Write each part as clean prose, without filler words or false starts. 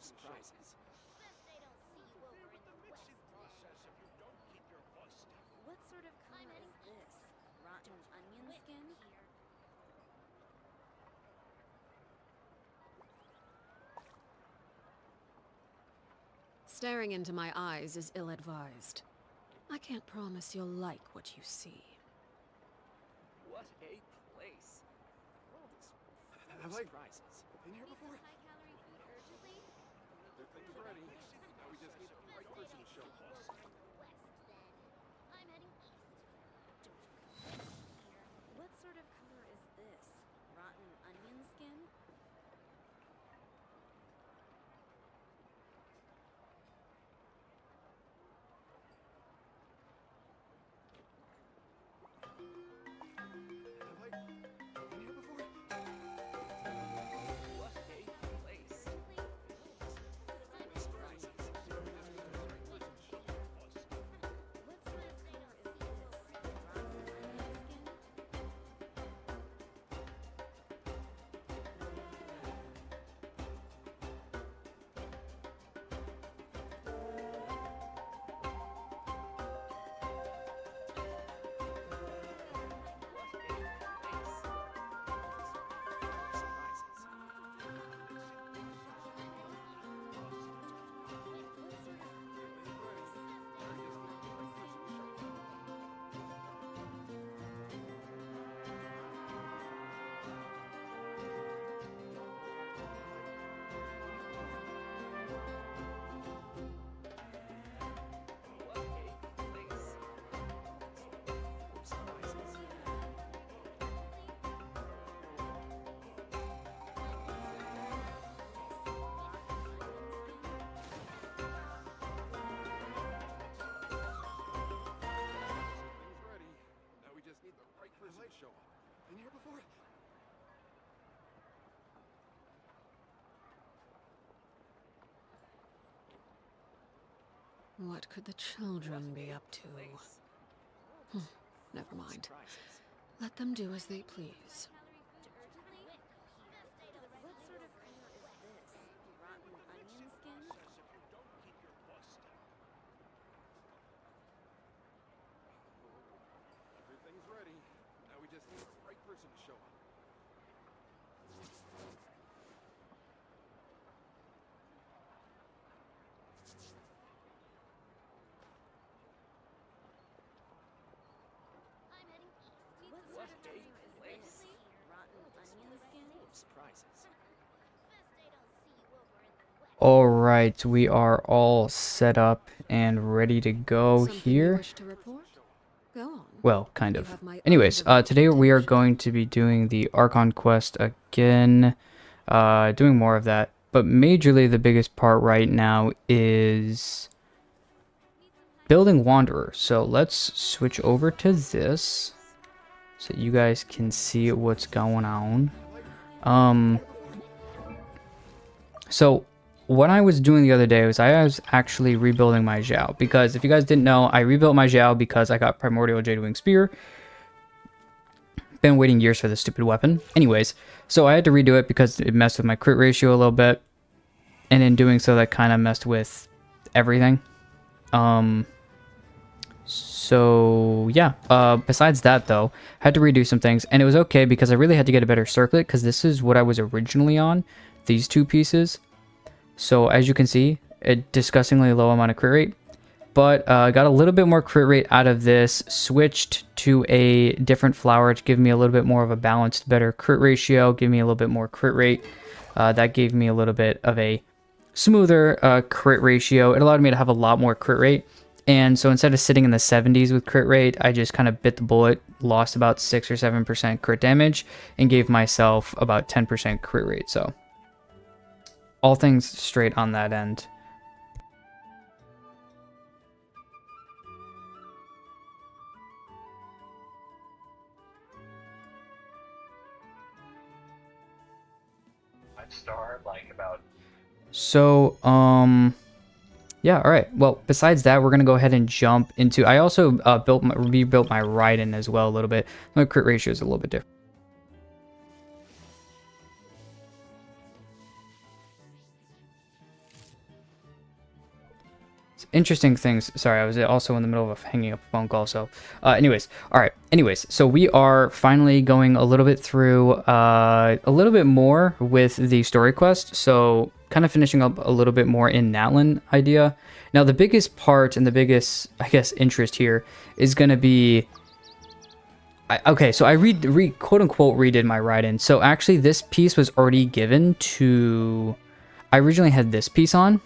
surprises. What sort of color is this? Rotten onion skin? Staring into my eyes is ill-advised. I can't promise you'll like what you see. What a place. World is full Have of I surprises. been here before? High-calorie food urgently? Their thing's ready. Now we just need the right person to show up. I'm heading east. What sort of color is this? Rotten onion skin? Have I been here before? What a place. Surprises. What sort of color is this? Rotten onion skin? Thing's ready. Now we just need the right person to show up. Been here before? What could the children be up to? Never mind. Let them do as they please. What sort of color is this? Rotten onion skin? Everything's ready. Now we just need the right person to show up. I'm heading east. What What sort of a color is place. this? Rotten onion skin? Surprises. All right, we are all set up and ready to go Something you here. wish to report? Go on. Well, kind You of. have my Anyways, undivided today we are attention. going to be doing the Archon Quest again, doing more of that. But majorly the biggest part right now is building Wanderer. So let's switch over to this so you guys can see what's going on. So what I was doing the other day was I was actually rebuilding my Zhao, because if you guys didn't know, I rebuilt my Zhao because I got Primordial Jadewing Spear. Been waiting years for this stupid weapon. Anyways, so I had to redo it because it messed with my crit ratio a little bit, and in doing so that kind of messed with everything. So yeah, besides that though, I had to redo some things, and it was okay because I really had to get a better circlet because this is what I was originally on, these two pieces. So as you can see, a disgustingly low amount of crit rate, but got a little bit more crit rate out of this, switched to a different flower to give me a little bit more of a balanced, better crit ratio, give me a little bit more crit rate. That gave me a little bit of a smoother crit ratio. It allowed me to have a lot more crit rate. And so instead of sitting in the 70s with crit rate, I just kind of bit the bullet, lost about 6 or 7% crit damage, and gave myself about 10% crit rate. So all things straight on that end. So, yeah, all right. Well, besides that, we're gonna go ahead and jump into. I also rebuilt my Raiden as well a little bit. My crit ratio is a little bit different. interesting things. Sorry, I was also in the middle of hanging up a phone call. So, anyways, all right. Anyways, so we are finally going a little bit through a little bit more with the story quest. So, kind of finishing up a little bit more in Natlan idea. Now, the biggest part and the biggest, I guess, interest here is going to be. Okay, so I quote unquote redid my write-in. So actually, this piece was already given to. I originally had this piece on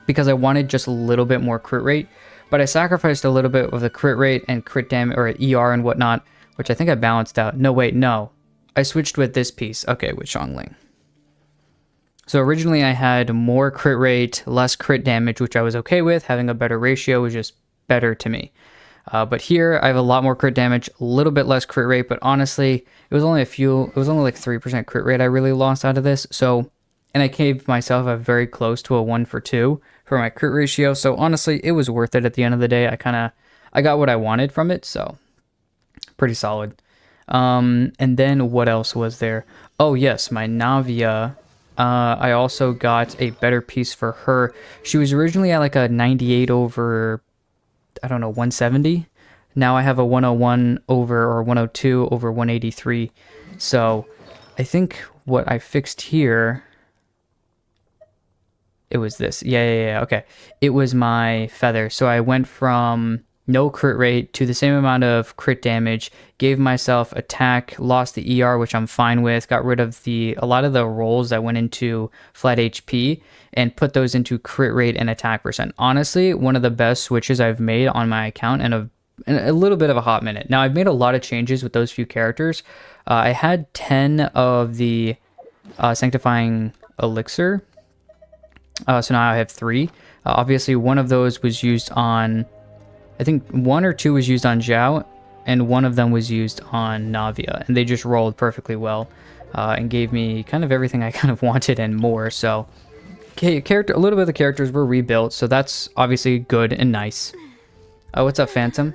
because I wanted just a little bit more crit rate, but I sacrificed a little bit of the crit rate and crit damage or ER and whatnot, which I think I balanced out. No, wait, no. I switched with this piece. Okay, with Xiangling. So originally I had more crit rate, less crit damage, which I was okay with. Having a better ratio was just better to me. But here I have a lot more crit damage, a little bit less crit rate, but honestly, it was only like 3% crit rate I really lost out of this. So, and I gave myself a very close to a 1 for 2 for my crit ratio. So honestly, it was worth it at the end of the day. I got what I wanted from it. So pretty solid. And then what else was there? Oh yes, my Navia. I also got a better piece for her. She was originally at like a 98 over, I don't know, 170. Now I have a 101 over or 102 over 183. So I think what I fixed here, it was this. Yeah. Okay. It was my feather. So I went from no crit rate to the same amount of crit damage, gave myself attack, lost the ER, which I'm fine with, got rid of a lot of the rolls that went into flat HP and put those into crit rate and attack percent. Honestly, one of the best switches I've made on my account in a little bit of a hot minute. Now, I've made a lot of changes with those few characters. I had 10 of the sanctifying elixir. So now I have 3. Obviously, one of those was used on, I think 1 or 2 was used on Zhao, and one of them was used on Navia, and they just rolled perfectly well and gave me kind of everything I kind of wanted and more. So, a little bit of the characters were rebuilt, so that's obviously good and nice. What's up, Phantom?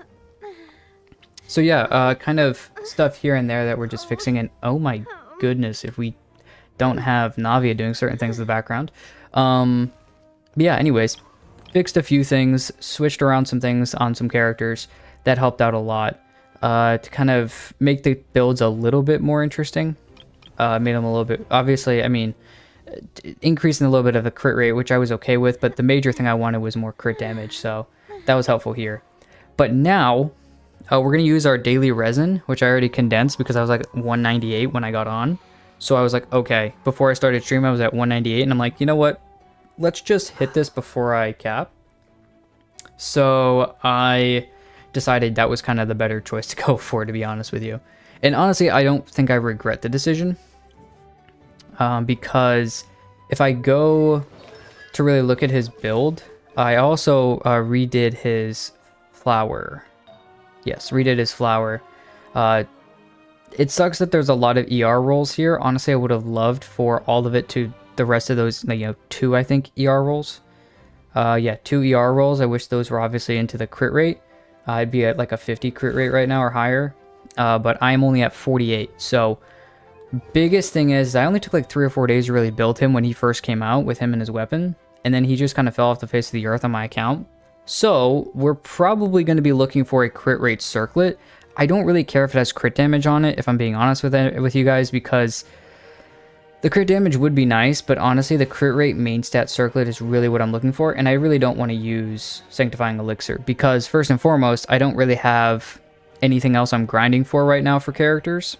So yeah, kind of stuff here and there that we're just fixing, and oh my goodness, if we don't have Navia doing certain things in the background. Yeah, anyways, fixed a few things, switched around some things on some characters. That helped out a lot to kind of make the builds a little bit more interesting. Made them a little bit, obviously, I mean, increasing a little bit of the crit rate, which I was okay with, but the major thing I wanted was more crit damage, so that was helpful here. But now, we're going to use our daily resin, which I already condensed because I was like 198 when I got on. So I was like, okay, before I started stream, I was at 198, and I'm like, you know what? Let's just hit this before I cap. So I decided that was kind of the better choice to go for, to be honest with you. And honestly, I don't think I regret the decision. Because if I go to really look at his build, I also redid his flower. Yes, redid his flower. It sucks that there's a lot of ER rolls here. Honestly, I would have loved for all of it to the rest of those, 2, I think, ER rolls. Yeah, 2 ER rolls. I wish those were obviously into the crit rate. I'd be at like a 50 crit rate right now or higher. But I'm only at 48. So, biggest thing is I only took like 3 or 4 days to really build him when he first came out with him and his weapon. And then he just kind of fell off the face of the earth on my account. So, we're probably going to be looking for a crit rate circlet. I don't really care if it has crit damage on it, if I'm being honest with you guys, because the crit damage would be nice, but honestly, the crit rate main stat circlet is really what I'm looking for, and I really don't want to use Sanctifying Elixir, because first and foremost, I don't really have anything else I'm grinding for right now for characters.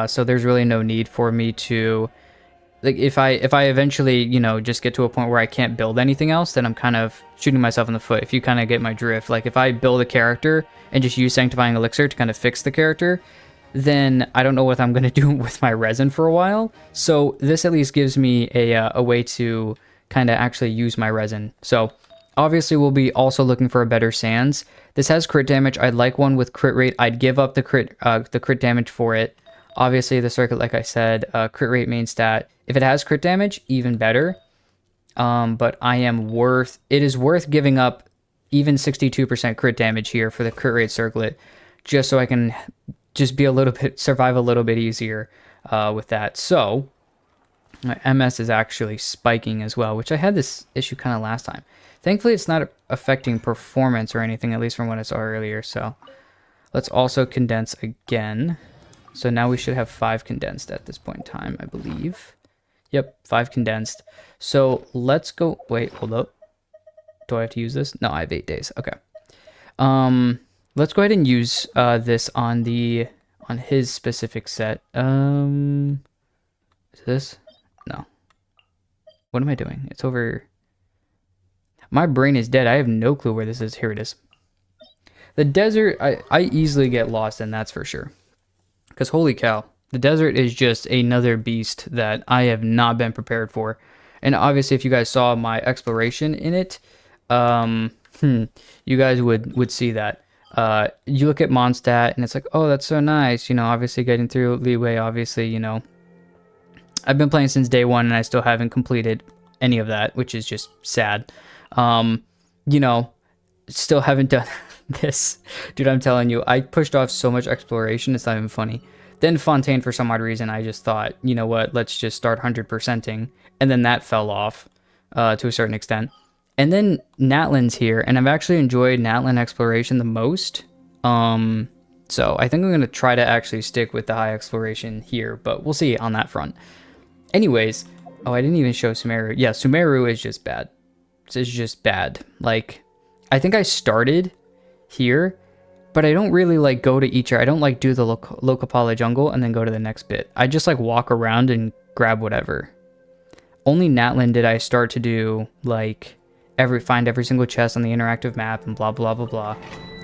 So there's really no need for me to, like, if I eventually, just get to a point where I can't build anything else, then I'm kind of shooting myself in the foot, if you kind of get my drift. Like, if I build a character and just use Sanctifying Elixir to kind of fix the character, then I don't know what I'm going to do with my resin for a while. So this at least gives me a way to kind of actually use my resin. So obviously we'll be also looking for a better Sans. This has crit damage. I'd like one with crit rate. I'd give up the crit damage for it. Obviously the circuit, like I said, crit rate main stat. If it has crit damage, even better. But it is worth giving up even 62% crit damage here for the crit rate circlet, just so I can just survive a little bit easier with that. So My MS is actually spiking as well, which I had this issue kind of last time. Thankfully, it's not affecting performance or anything, at least from what I saw earlier. So let's also condense again. So now we should have 5 condensed at this point in time, I believe. Yep, 5 condensed. So let's go. Wait, hold up. Do I have to use this? No, I have 8 days. Okay. Let's go ahead and use this on his specific set. Is this? No. What am I doing? It's over. My brain is dead. I have no clue where this is. Here it is. The desert, I easily get lost in, that's for sure. Because holy cow, the desert is just another beast that I have not been prepared for. And obviously, if you guys saw my exploration in it, you guys would see that. You look at Mondstadt, and it's like, oh, that's so nice. You know, obviously getting through leeway, obviously, you know. I've been playing since day 1, and I still haven't completed any of that, which is just sad. You know, still haven't done this. Dude, I'm telling you, I pushed off so much exploration, it's not even funny. Then Fontaine, for some odd reason, I just thought, you know what, let's just start 100%ing. And then that fell off to a certain extent. And then Natlan's here, and I've actually enjoyed Natlan exploration the most. So I think I'm going to try to actually stick with the high exploration here, but we'll see on that front. Anyways, oh, I didn't even show Sumeru. Yeah, Sumeru is just bad. It's just bad. Like, I think I started here, but I don't really like go to each area. I don't like do the Lokapala jungle and then go to the next bit. I just like walk around and grab whatever. Only Natlan did I start to do like find every single chest on the interactive map and blah blah blah blah.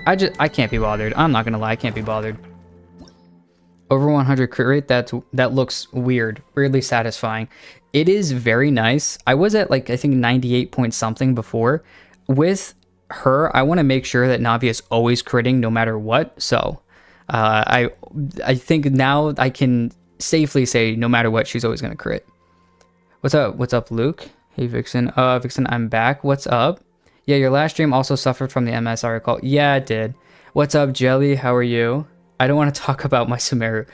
I can't be bothered. I'm not gonna lie, I can't be bothered. Over 100 crit rate, that looks weird, weirdly satisfying. It is very nice. I was at like I think 98 point something before. With her, I want to make sure that Navi is always critting no matter what. So I think now I can safely say no matter what, she's always gonna crit. What's up, Luke? Hey, Vixen. Vixen, I'm back. What's up? Yeah, your last stream also suffered from the MS, I recall. Yeah, it did. What's up, Jelly? How are you? I don't want to talk about my Sumeru.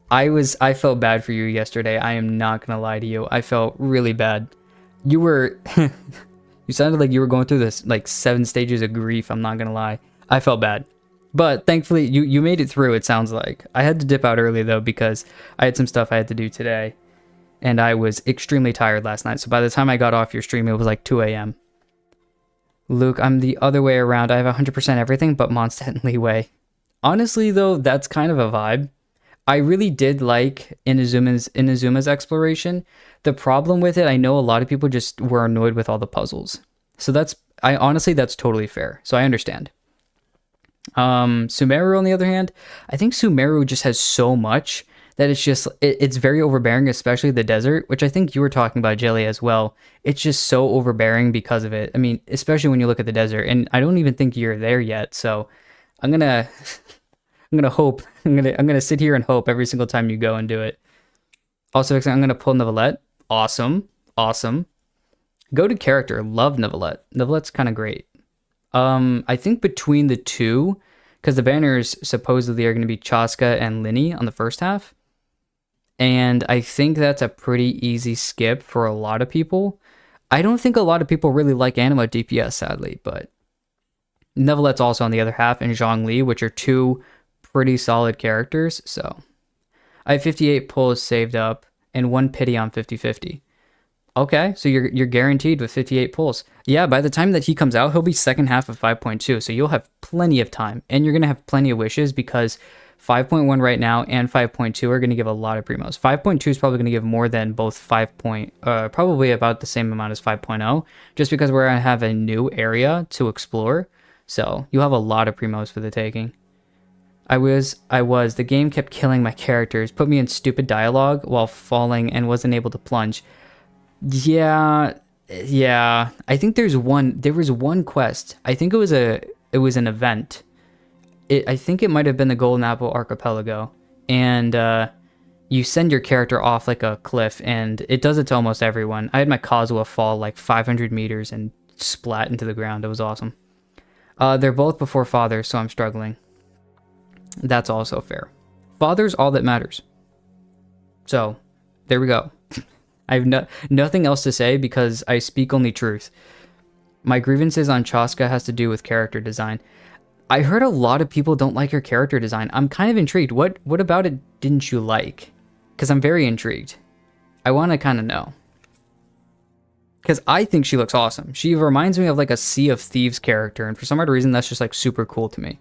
I felt bad for you yesterday. I am not gonna lie to you. I felt really bad. You were you sounded like you were going through this like 7 stages of grief, I'm not gonna lie. I felt bad. But thankfully you made it through, it sounds like. I had to dip out early though because I had some stuff I had to do today. And I was extremely tired last night. So by the time I got off your stream, it was like 2 a.m. Luke, I'm the other way around. I have 100% everything but Mondstadt and Leeway. Honestly, though, that's kind of a vibe. I really did like Inazuma's exploration. The problem with it, I know a lot of people just were annoyed with all the puzzles. So honestly, that's totally fair. So I understand. Sumeru, on the other hand, I think Sumeru just has so much that it's very overbearing, especially the desert, which I think you were talking about, Jelly, as well. It's just so overbearing because of it. I mean, especially when you look at the desert, and I don't even think you're there yet. So I'm gonna hope. I'm gonna sit here and hope every single time you go and do it. Also, I'm gonna pull Neuvillette. Awesome. Go to character. Love Neuvillette. Neuvillette's kind of great. I think between the two, because the banners supposedly are going to be Chaska and Linny on the first half. And I think that's a pretty easy skip for a lot of people. I don't think a lot of people really like Anima DPS, sadly, but Neuvillette's also on the other half, and Zhongli, which are 2 pretty solid characters. So I have 58 pulls saved up and 1 pity on 50-50. Okay, so you're guaranteed with 58 pulls. Yeah, by the time that he comes out, he'll be second half of 5.2, so you'll have plenty of time, and you're going to have plenty of wishes because 5.1 right now and 5.2 are going to give a lot of primos. 5.2 is probably going to give more than both probably about the same amount as 5.0, just because we're going to have a new area to explore, so you'll have a lot of primos for the taking. The game kept killing my characters, put me in stupid dialogue while falling and wasn't able to plunge. Yeah. I think there was one quest. I think it was an event. I think it might have been the Golden Apple Archipelago, and you send your character off like a cliff, and it does it to almost everyone. I had my Kazuha fall like 500 meters and splat into the ground. It was awesome. They're both before father, so I'm struggling. That's also fair. Father's all that matters. So, there we go. I have nothing else to say because I speak only truth. My grievances on Chaska has to do with character design. I heard a lot of people don't like her character design. I'm kind of intrigued. What about it didn't you like? Because I'm very intrigued. I want to kind of know. Because I think she looks awesome. She reminds me of like a Sea of Thieves character, and for some odd reason, that's just like super cool to me.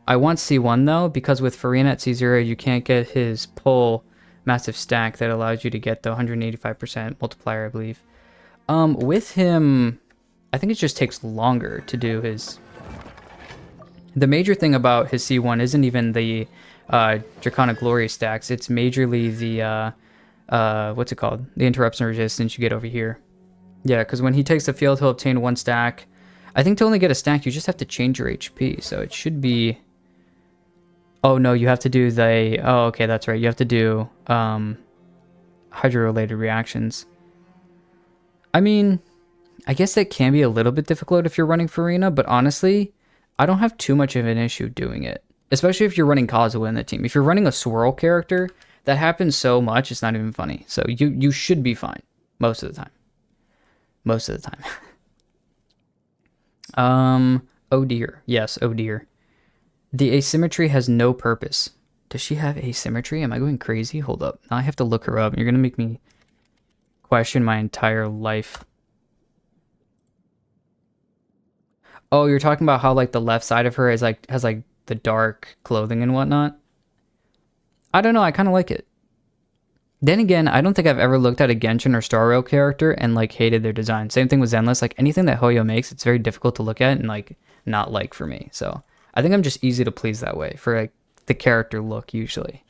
I want C1 though, because with Farina at C0, you can't get his pull massive stack that allows you to get the 185% multiplier, I believe. With him, I think it just takes longer to do his... The major thing about his C1 isn't even the Draconic Glory stacks, it's majorly the, what's it called? The interruption resistance you get over here. Yeah, because when he takes the field, he'll obtain 1 stack. I think to only get a stack, you just have to change your HP, so it should be... Oh, no, you have to do the... Oh, okay, that's right. You have to do Hydra-related reactions. I mean, I guess that can be a little bit difficult if you're running Farina, but honestly, I don't have too much of an issue doing it. Especially if you're running Kazuha in the team. If you're running a swirl character, that happens so much, it's not even funny. So you should be fine. Most of the time. Most of the time. Oh dear. Yes, oh dear. The asymmetry has no purpose. Does she have asymmetry? Am I going crazy? Hold up. Now I have to look her up. You're going to make me question my entire life. Oh, you're talking about how like the left side of her is like has like the dark clothing and whatnot. I don't know. I kind of like it. Then again, I don't think I've ever looked at a Genshin or Star Rail character and like hated their design. Same thing with Zenless. Like anything that Hoyo makes, it's very difficult to look at and like not like for me. So I think I'm just easy to please that way for like the character look usually.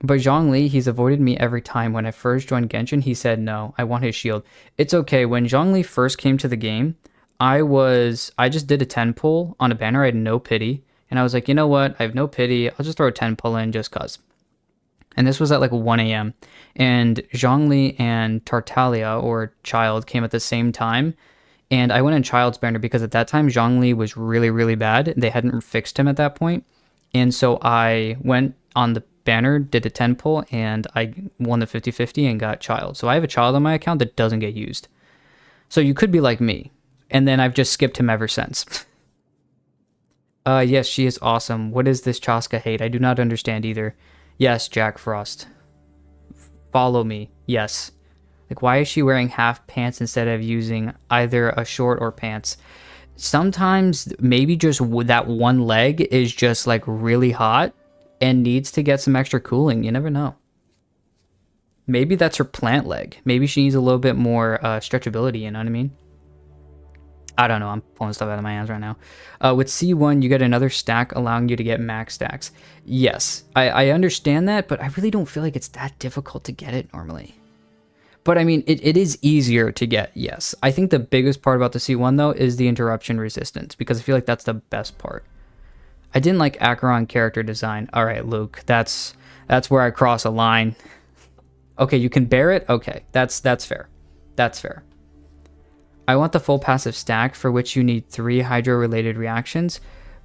But Zhongli, he's avoided me every time. When I first joined Genshin, he said no, I want his shield. It's okay. When Zhongli first came to the game, I just did a 10 pull on a banner. I had no pity. And I was like, you know what? I have no pity. I'll just throw a 10 pull in just cause. And this was at like 1 a.m. And Zhongli and Tartaglia, or Child, came at the same time. And I went in Child's banner because at that time, Zhongli was really, really bad. They hadn't fixed him at that point. And so I went on the banner, did a 10 pull, and I won the 50-50 and got Child. So I have a Child on my account that doesn't get used. So you could be like me. And then I've just skipped him ever since. Yes, she is awesome. What is this Chaska hate? I do not understand either. Yes, Jack Frost. Follow me. Yes. Like, why is she wearing half pants instead of using either a short or pants? Sometimes maybe just that one leg is just like really hot and needs to get some extra cooling. You never know. Maybe that's her plant leg. Maybe she needs a little bit more stretchability, you know what I mean? I don't know, I'm pulling stuff out of my hands right now. With C1, you get another stack allowing you to get max stacks. Yes, I understand that, but I really don't feel like it's that difficult to get it normally. But I mean, it is easier to get, yes. I think the biggest part about the C1 though is the interruption resistance, because I feel like that's the best part. I didn't like Acheron character design. All right, Luke, that's where I cross a line. Okay, you can bear it? Okay, that's fair. That's fair. I want the full passive stack, for which you need 3 hydro-related reactions,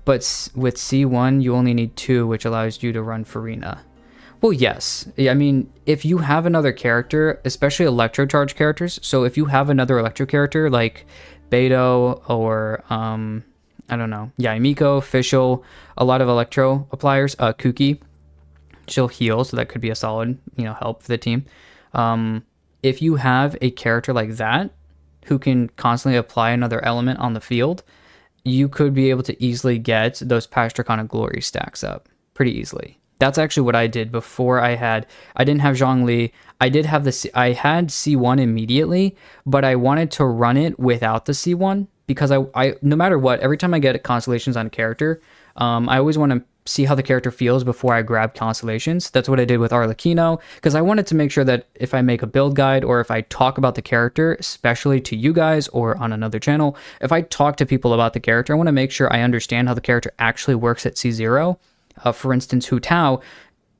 but with C1, you only need 2, which allows you to run Farina. Well, yes. I mean, if you have another character, especially Electro Charge characters, so if you have another Electro character, like Beto or, I don't know, Miko, Fischl, a lot of Electro appliers, Kuki, she'll heal, so that could be a solid, help for the team. If you have a character like that, who can constantly apply another element on the field, you could be able to easily get those past Draconic Glory stacks up pretty easily. That's actually what I did before I didn't have Zhongli. I had C1 immediately, but I wanted to run it without the C1 because I no matter what, every time I get constellations on a character, I always want to see how the character feels before I grab constellations. That's what I did with Arlecchino, because I wanted to make sure that if I make a build guide or if I talk about the character, especially to you guys or on another channel, if I talk to people about the character, I want to make sure I understand how the character actually works at C0. For instance, Hu Tao,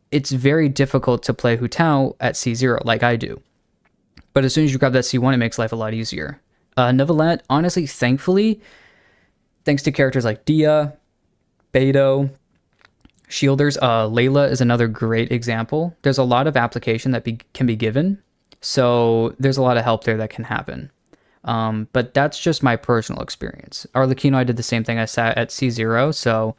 it's very difficult to play Hu Tao at C0 like I do. But as soon as you grab that C1, it makes life a lot easier. Neuvillette, honestly, thankfully, thanks to characters like Dia, Beto, Shielders, Layla is another great example. There's a lot of application that can be given, so there's a lot of help there that can happen. But that's just my personal experience. Arlecchino, I did the same thing. I sat at C0, so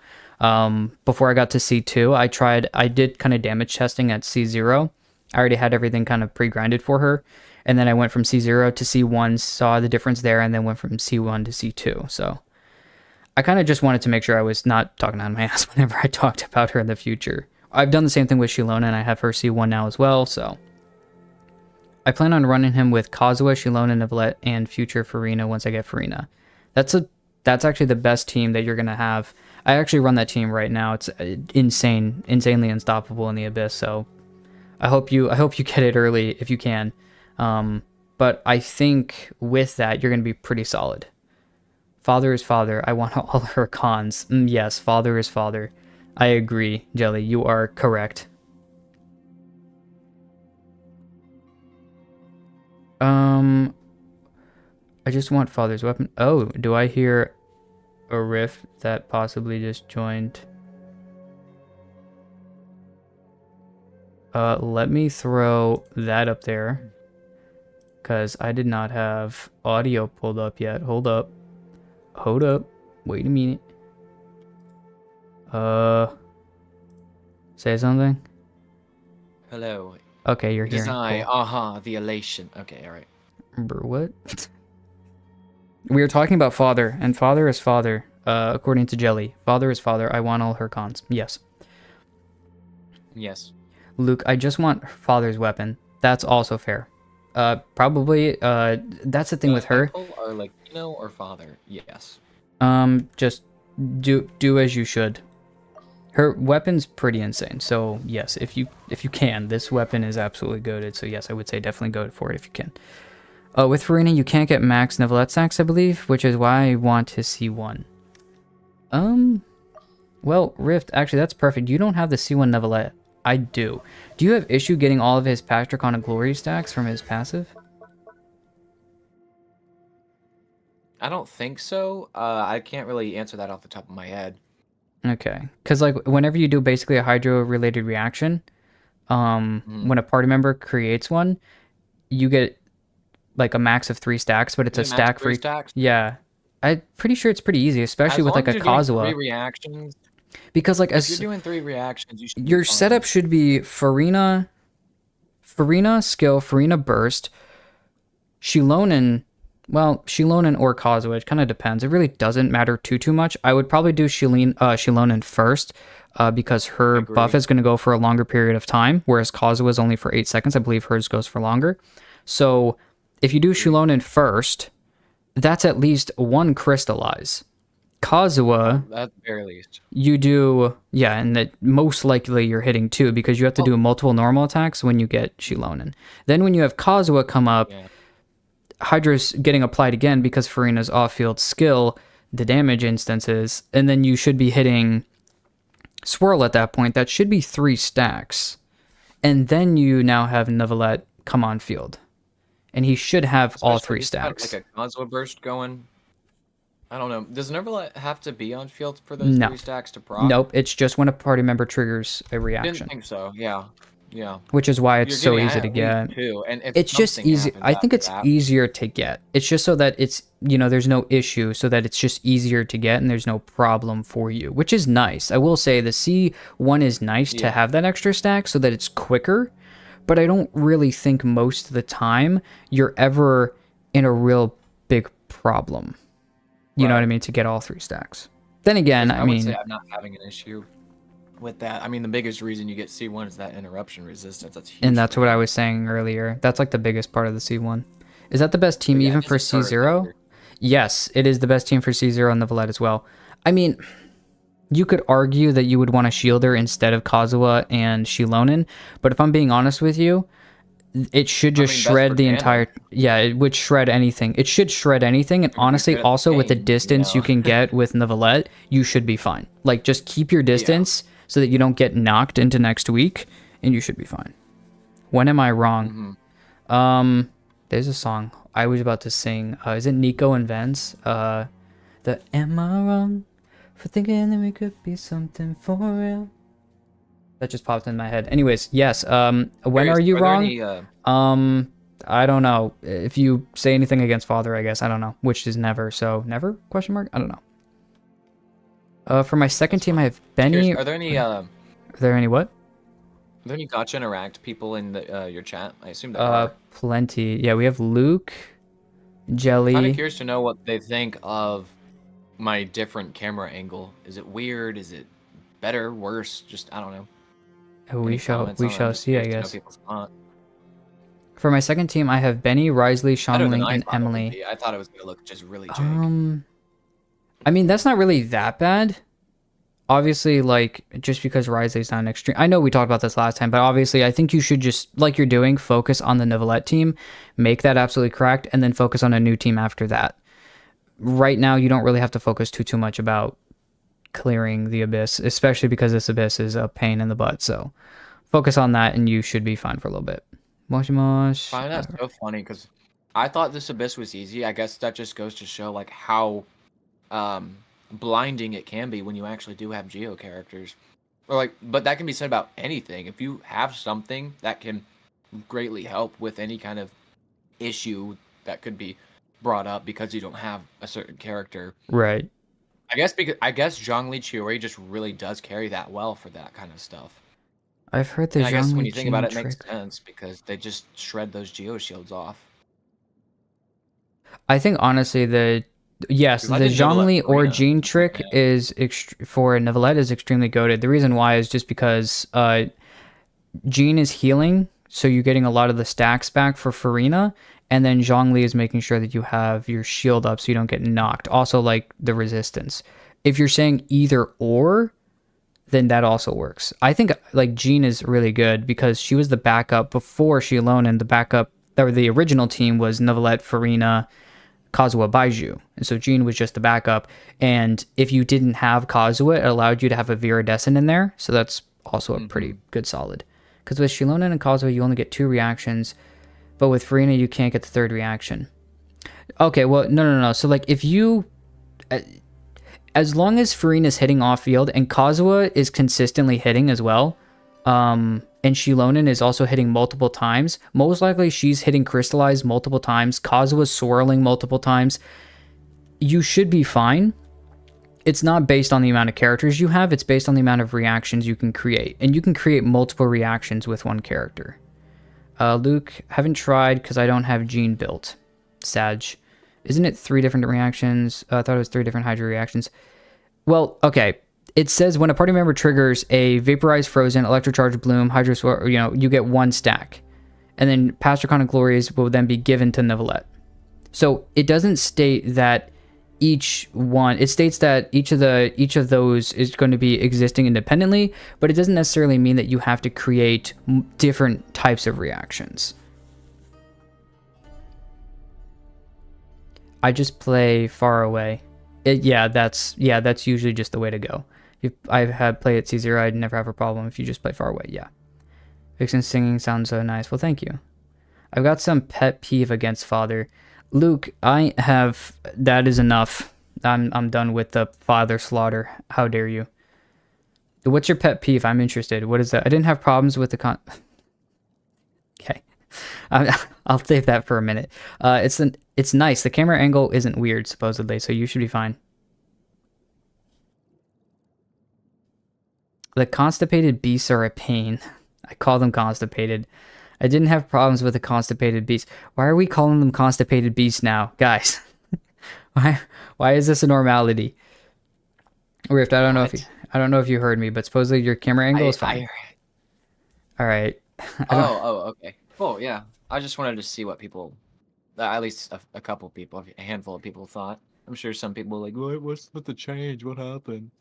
before I got to C2, I did kind of damage testing at C0. I already had everything kind of pre-grinded for her, and then I went from C0 to C1, saw the difference there, and then went from C1 to C2, so I kind of just wanted to make sure I was not talking out of my ass whenever I talked about her in the future. I've done the same thing with Shilona, and I have her C1 now as well, so I plan on running him with Kazuha, Shilona, Neuvillette, and future Farina once I get Farina. That's actually the best team that you're going to have. I actually run that team right now. It's insanely unstoppable in the Abyss, so I hope you get it early if you can. But I think with that, you're going to be pretty solid. Father is father. I want all her cons. Yes, father is father. I agree, Jelly. You are correct. I just want father's weapon. Oh, do I hear a rift that possibly just joined? Let me throw that up there, because I did not have audio pulled up yet. Hold up. Wait a minute. Say something? Hello. Okay, you're It here. is I, the elation. Okay, alright. Bro, what? We were talking about father, and father is father, according to Jelly. Father is father. I want all her cons. Yes. Yes. Luke, I just want father's weapon. That's also fair. Probably, that's the thing with her. Uncle or like, or father. Yes. Just do as you should. Her weapon's pretty insane, so yes, if you can, this weapon is absolutely goated, so yes, I would say definitely go for it if you can. With Farina, you can't get max Neuvillette stacks, I believe, which is why I want his C1. Well, Rift, actually, that's perfect. You don't have the C1 Neuvillette. I do. Do you have issue getting all of his Patricon Glory stacks from his passive? I don't think so. I can't really answer that off the top of my head. Okay, because like whenever you do basically a Hydro-related reaction, when a party member creates one, you get like a max of 3 stacks, but it's a stack for stacks? Yeah, I'm pretty sure it's pretty easy, especially with like a Kazuha. 3 reactions. Because like If you're doing 3 reactions, you should your setup should be Farina skill, Farina burst, Shilonen. Well, Shilonen or Kazuha, it kind of depends. It really doesn't matter too much. I would probably do Shilonen first, because her buff is going to go for a longer period of time, whereas Kazuha is only for 8 seconds. I believe hers goes for longer. So if you do Shilonen first, that's at least 1 crystallize. Kazuha, at the very least. you do, yeah, and that most likely you're hitting 2 because you have to do multiple normal attacks when you get Shilonen. Then when you have Kazuha come up, Hydra's getting applied again because Farina's off-field skill, the damage instances, and then you should be hitting Swirl at that point. That should be 3 stacks. And then you now have Neuvillette come on field. And he should have all 3 stacks. Like a Kazuha burst going. I don't know. Does Neuvillette have to be on field for those 3 stacks to proc? Nope, it's just when a party member triggers a reaction. Didn't think so, yeah. Yeah. Which is why it's so easy to get. And it's just easy. I think it's easier to get. It's just so that it's, there's no issue, so that it's just easier to get and there's no problem for you, which is nice. I will say the C1 is nice to have that extra stack so that it's quicker, but I don't really think most of the time you're ever in a real big problem. You know what I mean? To get all 3 stacks. Then again, I mean, would say I'm not having an issue with that. I mean, the biggest reason you get C1 is that interruption resistance. That's huge. And that's what I was saying earlier. That's like the biggest part of the C1. Is that the best team even for C0? Yes, it is the best team for C0 and the Neuvillette as well. I mean, you could argue that you would want a Shielder instead of Kazuha and Shilonen, but if I'm being honest with you, it should just shred the entire... Yeah, it would shred anything. It should shred anything, and honestly, also with the distance you can get with Neuvillette, you should be fine. Like, just keep your distance so that you don't get knocked into next week, and you should be fine. When am I wrong? There's a song I was about to sing. Is it Nico and Vance? The Am I Wrong for thinking that we could be something for real? That just popped in my head. Anyways, yes. When Curious, are you there wrong? any, I don't know. If you say anything against father, I guess. I don't know. Which is never. So never? Question mark? I don't know. For my second team, I have Benny. Curious, are there any Are there any what? Are there any Gotcha Interact people in the your chat? I assume there are. Plenty. Yeah, we have Luke, Jelly. Kind of curious to know what they think of my different camera angle. Is it weird? Is it better? Worse? Just I don't know. We Any shall comments on it? I'm see, just I curious to know guess. people's thought. For my second team, I have Benny, Risley, Better than Xiangling, I and thought it would Emily. be. I thought it was gonna look just really jank. I mean, that's not really that bad. Obviously, like, just because Risley's not an extreme. I know we talked about this last time, but obviously, I think you should just, like you're doing, focus on the Neuvillette team, make that absolutely correct, and then focus on a new team after that. Right now, you don't really have to focus too much about clearing the Abyss, especially because this Abyss is a pain in the butt, so focus on that, and you should be fine for a little bit. Moshi mosh. I find that so funny because I thought this Abyss was easy. I guess that just goes to show like how blinding it can be when you actually do have geo characters. Or like, but that can be said about anything. If you have something that can greatly help with any kind of issue that could be brought up because you don't have a certain character. Right. I guess Zhongli Chiori just really does carry that well for that kind of stuff. I've heard the And I guess when Zhongli you think about it, it Jean makes trick. sense because they just shred those geo shields off. I think honestly the Because I the did Neuvillette Zhongli or Arena. Jean trick Yeah. is for Neuvillette is extremely goated. The reason why is just because Jean is healing, so you're getting a lot of the stacks back for Farina, and then Zhongli is making sure that you have your shield up so you don't get knocked. Also, like the resistance. If you're saying either or, then that also works. I think like Jean is really good because she was the backup before she alone, and the backup or the original team was Neuvillette, Farina, Kazuha, Baiju. And so Jean was just the backup. And if you didn't have Kazuha, it allowed you to have a Viridescent in there. So that's also a pretty good solid. Because with Shilonen and Kazuha, you only get 2 reactions. But with Farina, you can't get the 3rd reaction. Okay, well, no. So like if you... as long as Farina's hitting off field and Kazuha is consistently hitting as well, and Shilonen is also hitting multiple times, most likely she's hitting Crystallized multiple times, Kazuha's swirling multiple times, you should be fine. It's not based on the amount of characters you have, it's based on the amount of reactions you can create. And you can create multiple reactions with one character. Luke, haven't tried because I don't have Jean built. Sag. Isn't it 3 different reactions? I thought it was 3 different Hydra reactions. Well, okay. It says when a party member triggers a Vaporized, Frozen, Electrocharge, Bloom, Hydra Swirl, you get 1 stack. And then Pastricon and Glories will then be given to Neuvillette. So it doesn't state that each one, it states that each of those is going to be existing independently, but it doesn't necessarily mean that you have to create different types of reactions. I just play far away. That's usually just the way to go. If I've had play at C0, I'd never have a problem if you just play far away. Yeah. Vixen singing sounds so nice. Well, thank you. I've got some pet peeve against father. Luke, that is enough. I'm done with the father slaughter. How dare you? What's your pet peeve? I'm interested. What is that? I didn't have problems with the Okay. I'll save that for a minute. It's nice. The camera angle isn't weird, supposedly, so you should be fine. The constipated beasts are a pain. I call them constipated. I didn't have problems with the constipated beast. Why are we calling them constipated beasts now? Guys, why is this a normality? Rift, I don't know if you heard me, but supposedly your camera angle is fine. All right. Okay. Cool, yeah. I just wanted to see what people, at least a couple people, a handful of people thought. I'm sure some people were like, what's with the change? What happened?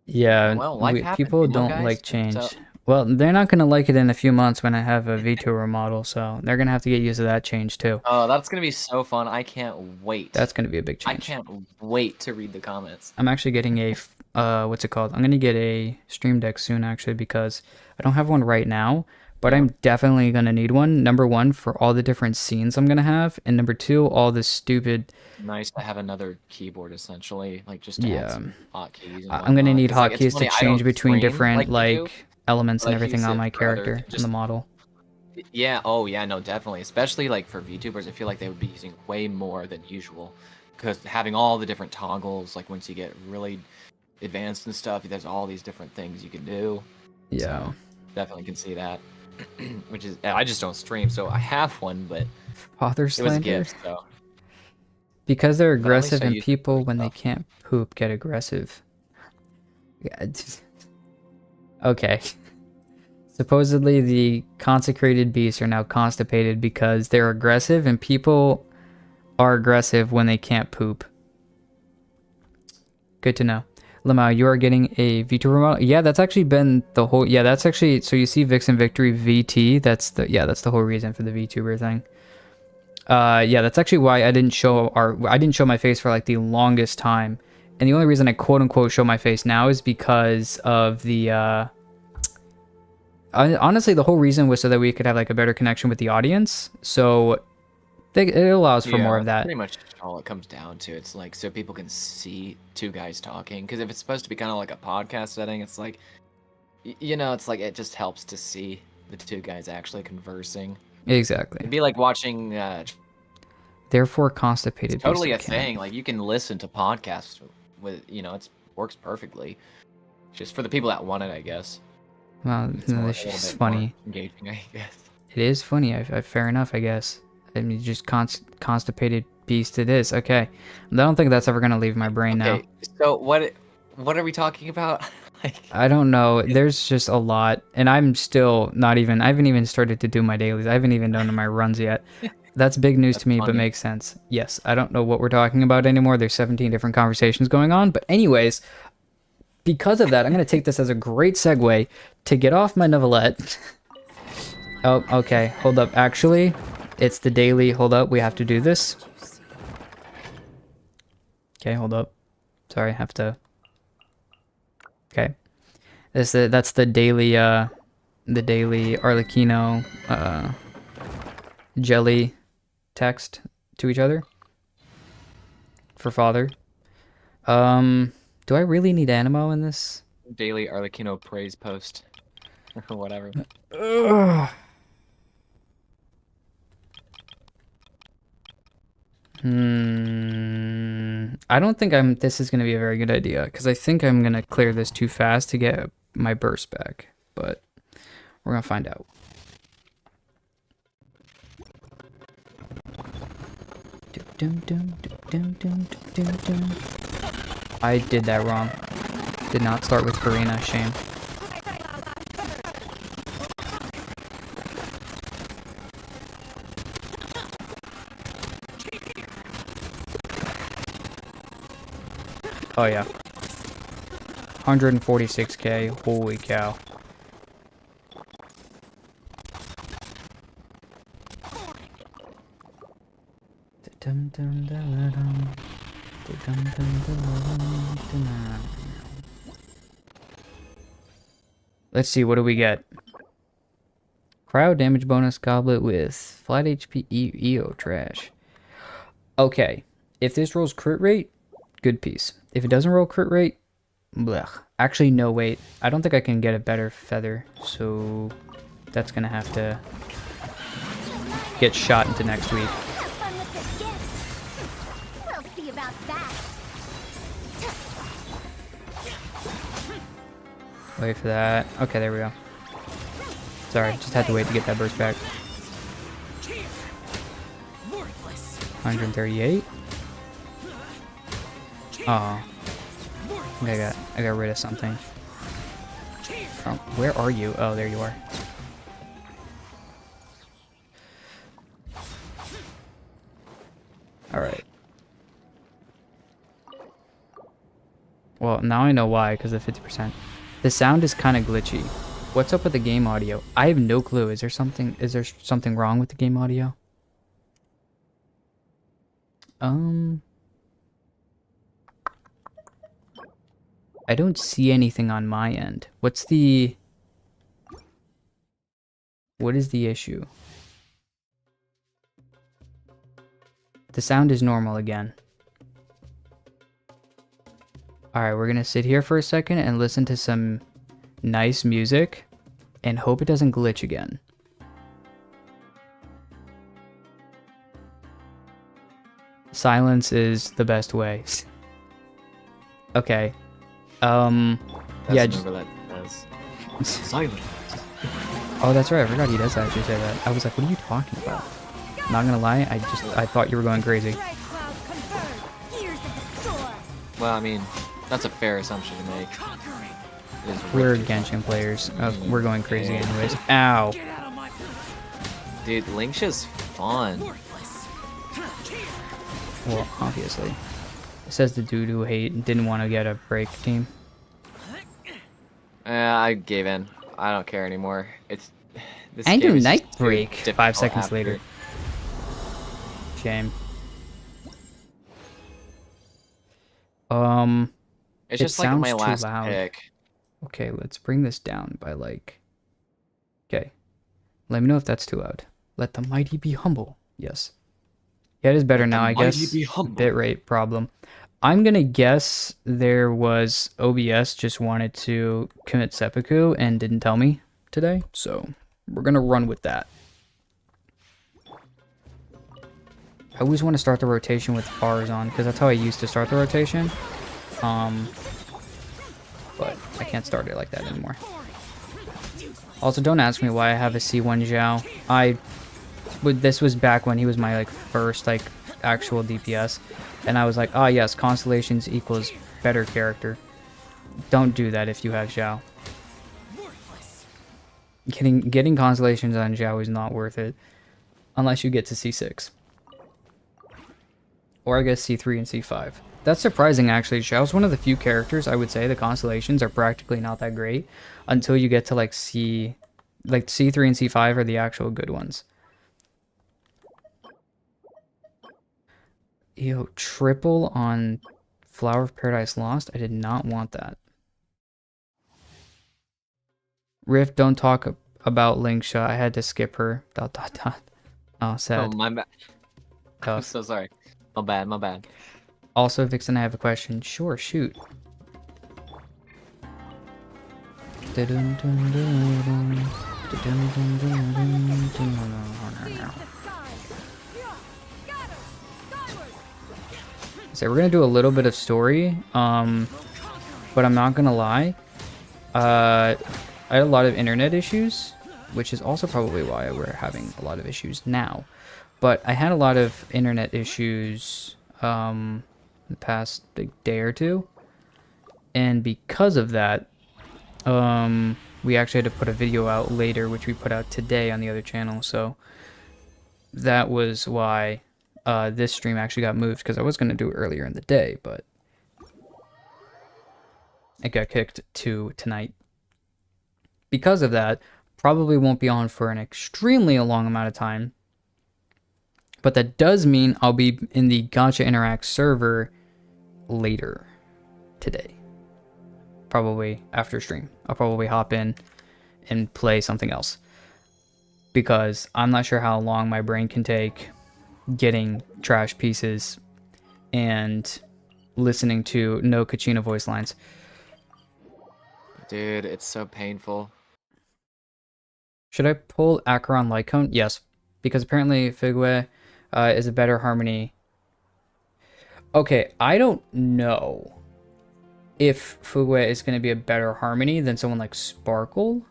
Yeah, Well, life happens, people don't guys. like change. So, Well, they're not going to like it in a few months when I have a VTuber model, so they're going to have to get used to that change too. oh, that's going to be so fun. I can't wait. That's going to be a big I change. can't wait to read the comments. I'm actually getting what's it called? I'm going to get a Stream Deck soon, actually, because I don't have one right now, but Yeah. I'm definitely gonna need one. Number one, for all the different scenes I'm gonna have, and number two, all the stupid. Nice to have another keyboard essentially, like just to add Yeah, some hotkeys and I'm gonna whatnot. need 'Cause like it's hotkeys to funny, I change don't between stream different like you do, like elements but and like you everything on said, my for other character on just the model. yeah, oh yeah, no, definitely. Especially like for VTubers, I feel like they would be using way more than usual. Because having all the different toggles, like once you get really advanced and stuff, there's all these different things you can do. Yeah. So definitely can see that. Which is I just don't stream, so I have one, but Father it was a slander. gift, so Because they're but at least aggressive I and use it for people when they stuff. can't poop get aggressive. Yeah, okay. Supposedly the consecrated beasts are now constipated because they're aggressive and people are aggressive when they can't poop. Good to know. Lamau, you are getting a VTuber model? Yeah, that's actually been the whole that's actually so you see Vixen Victory VT, that's the whole reason for the VTuber thing. Yeah, that's actually why I didn't show my face for like the longest time. And the only reason I quote unquote show my face now is because of the honestly, the whole reason was so that we could have like a better connection with the audience. So it allows for more of That's that. pretty much all it comes down to. It's like so people can see two guys talking. Because if it's supposed to be kind of like a podcast setting, it's like, it's like it just helps to see the two guys actually conversing. Exactly. It'd be like watching. Therefore, constipated. It's totally a beasts can't. thing. Like you can listen to podcasts with, it works perfectly. Just for the people that want it, I guess. Well, It's no, more, this a little is bit funny. more engaging, I guess. It is funny. Fair enough, I guess. I mean, just constipated beast it is. Okay. I don't think that's ever gonna leave my brain now. Okay, so what are we talking about? Like, I don't know. There's just a lot, and I'm still not even. I haven't even started to do my dailies. I haven't even done my runs yet. That's big news That's to me, but funny. makes sense. Yes, I don't know what we're talking about anymore. There's 17 different conversations going on, but anyways, because of that, I'm gonna take this as a great segue to get off my novelette. Oh, okay. Hold up. Actually, it's the daily. Hold up. We have to do this. Okay, hold up. Sorry, I have to. Okay. That's the daily Arlecchino jelly text to each other for father. Do I really need Animo in this? daily Arlecchino praise post or whatever. Ugh. I don't think this is going to be a very good idea because I think I'm going to clear this too fast to get my burst back, but we're going to find out. I did that wrong. Did not start with Karina, shame. Oh yeah. 146k, holy cow. Let's see, what do we get? Cryo damage bonus goblet with flat HP EO trash. Okay, if this rolls crit rate, good piece. If it doesn't roll crit rate, blech. Actually, no, wait. I don't think I can get a better feather, so that's gonna have to get shot into next week. Have fun with this gift. We'll see about that. Wait for that. Okay, there we go. Sorry, just had to wait to get that burst back. 138. Oh, I got rid of something. Oh, where are you? Oh, there you are. All right. Well, now I know why, because of 50%. The sound is kind of glitchy. What's up with the game audio? I have no clue. Is there something wrong with the game audio? I don't see anything on my end. What's the... What is the issue? The sound is normal again. Alright, we're gonna sit here for a second and listen to some nice music and hope it doesn't glitch again. Silence is the best way. Okay. Yeah, just... Remember that as silent. Oh, that's right. I forgot he does actually say that. I was like, what are you talking about? Not gonna lie, I thought you were going crazy. Well, I mean, that's a fair assumption to make. It is We're ridiculous. Genshin players. We're going crazy anyways. Ow. Dude, Linksha's fun. Well, obviously. It says the dude who didn't want to get a break team. I gave in. I don't care anymore. It's this And game your is night just too break difficult 5 seconds after. later. Shame. It's It just like sounds my too last loud. pick. Okay, let's bring this down by like... Okay. Let me know if that's too loud. Let the mighty be humble. Yes. Yeah, it is better Let the now, I mighty guess. be humble. Bitrate problem. I'm gonna guess there was OBS just wanted to commit seppuku and didn't tell me today, so we're gonna run with that. I always want to start the rotation with bars on, because that's how I used to start the rotation. But I can't start it like that anymore. Also, don't ask me why I have a C1 Zhao. This was back when he was my like first like actual DPS, and I was like, ah yes, constellations equals better character. Don't do that if you have Zhao. Getting constellations on Zhao is not worth it, unless you get to C6. Or I guess C3 and C5. That's surprising actually. Zhao's one of the few characters I would say the constellations are practically not that great until you get to like C3 and C5 are the actual good ones. Yo, triple on Flower of Paradise Lost? I did not want that. Rift, don't talk about Linksha. I had to skip her. ... Oh, sad. Oh, my bad. I'm Tough. so sorry. My bad, my bad. Also, Vixen, I have a question. Sure, shoot. So we're gonna do a little bit of story, but I'm not gonna lie. I had a lot of internet issues, which is also probably why we're having a lot of issues now. But I had a lot of internet issues the past day or two, and because of that, we actually had to put a video out later, which we put out today on the other channel. So that was why this stream actually got moved, because I was going to do it earlier in the day, but it got kicked to tonight. Because of that, probably won't be on for an extremely long amount of time. But that does mean I'll be in the Gacha Interact server later today. Probably after stream. I'll probably hop in and play something else, because I'm not sure how long my brain can take getting trash pieces and listening to no Kachina voice lines. Dude, it's so painful. Should I pull Acheron Lycone? Yes, because apparently Figwe is a better harmony. Okay, I don't know if Fugwe is going to be a better harmony than someone like Sparkle.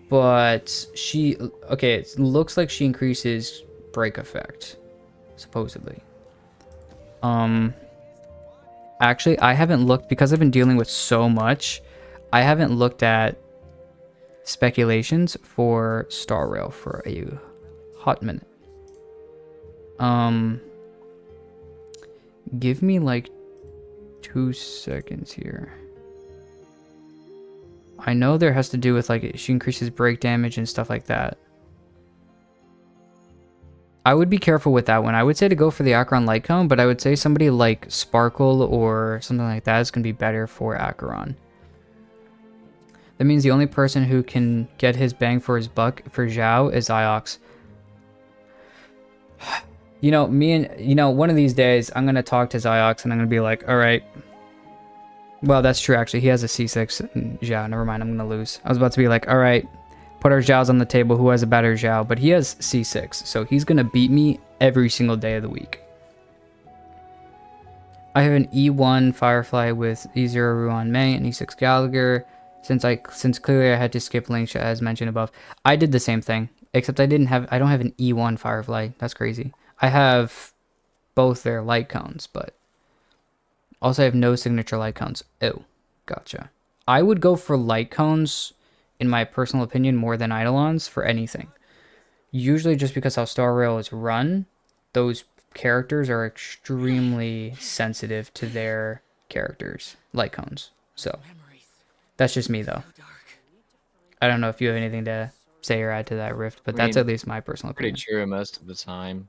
But she... Okay, it looks like she increases break effect, supposedly. Actually, I haven't looked, because I've been dealing with so much, I haven't looked at speculations for Star Rail for a hot minute. Give me like 2 seconds here. I know there has to do with like she increases break damage and stuff like that. I would be careful with that one. I would say to go for the Acheron Light Cone, but I would say somebody like Sparkle or something like that is going to be better for Acheron. That means the only person who can get his bang for his buck for Zhao is Iox. You know, one of these days, I'm going to talk to Ziox and I'm going to be like, all right. Well, that's true, actually. He has a C6 and Zhao. Never mind, I'm going to lose. I was about to be like, all right, put our Zhaos on the table. Who has a better Zhao? But he has C6, so he's going to beat me every single day of the week. I have an E1 Firefly with E0 Ruan Mei and E6 Gallagher. Since clearly I had to skip Lingsha as mentioned above. I did the same thing, except I don't have an E1 Firefly. That's crazy. I have both their light cones, but also I have no signature light cones. Oh, gotcha. I would go for light cones, in my personal opinion, more than Eidolons for anything. Usually just because how Star Rail is run, those characters are extremely sensitive to their characters, light cones. So that's just me though. I don't know if you have anything to say or add to that, Rift, but that's at least my personal opinion. Pretty true most of the time.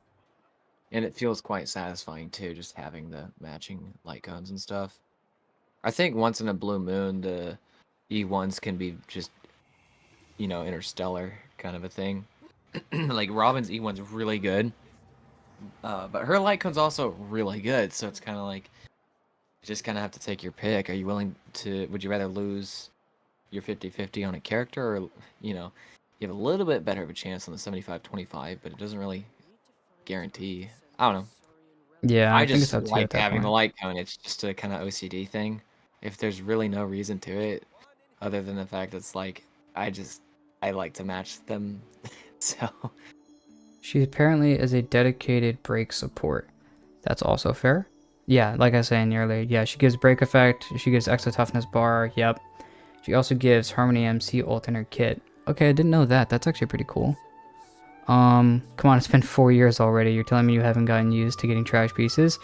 And it feels quite satisfying too, just having the matching light cones and stuff. I think once in a blue moon, the E1s can be just, you know, interstellar kind of a thing. Like Robin's E1's really good. But her light cone's also really good, so it's kind of like, you just kind of have to take your pick. Are you willing to, would you rather lose your 50-50 on a character, or, you know, you have a little bit better of a chance on the 75-25, but it doesn't really guarantee. I don't know. Yeah, I think it's just up to you like at that having the point. light cone. It's just a kind of OCD thing. If there's really no reason to it, other than the fact that it's like, I like to match them. So She apparently is a dedicated break support. That's also fair. Yeah, like I was saying earlier, yeah, she gives break effect, she gives extra toughness bar, yep. She also gives Harmony MC ult in her kit. Okay, I didn't know that. That's actually pretty cool. Come on, it's been 4 years already. You're telling me you haven't gotten used to getting trash pieces?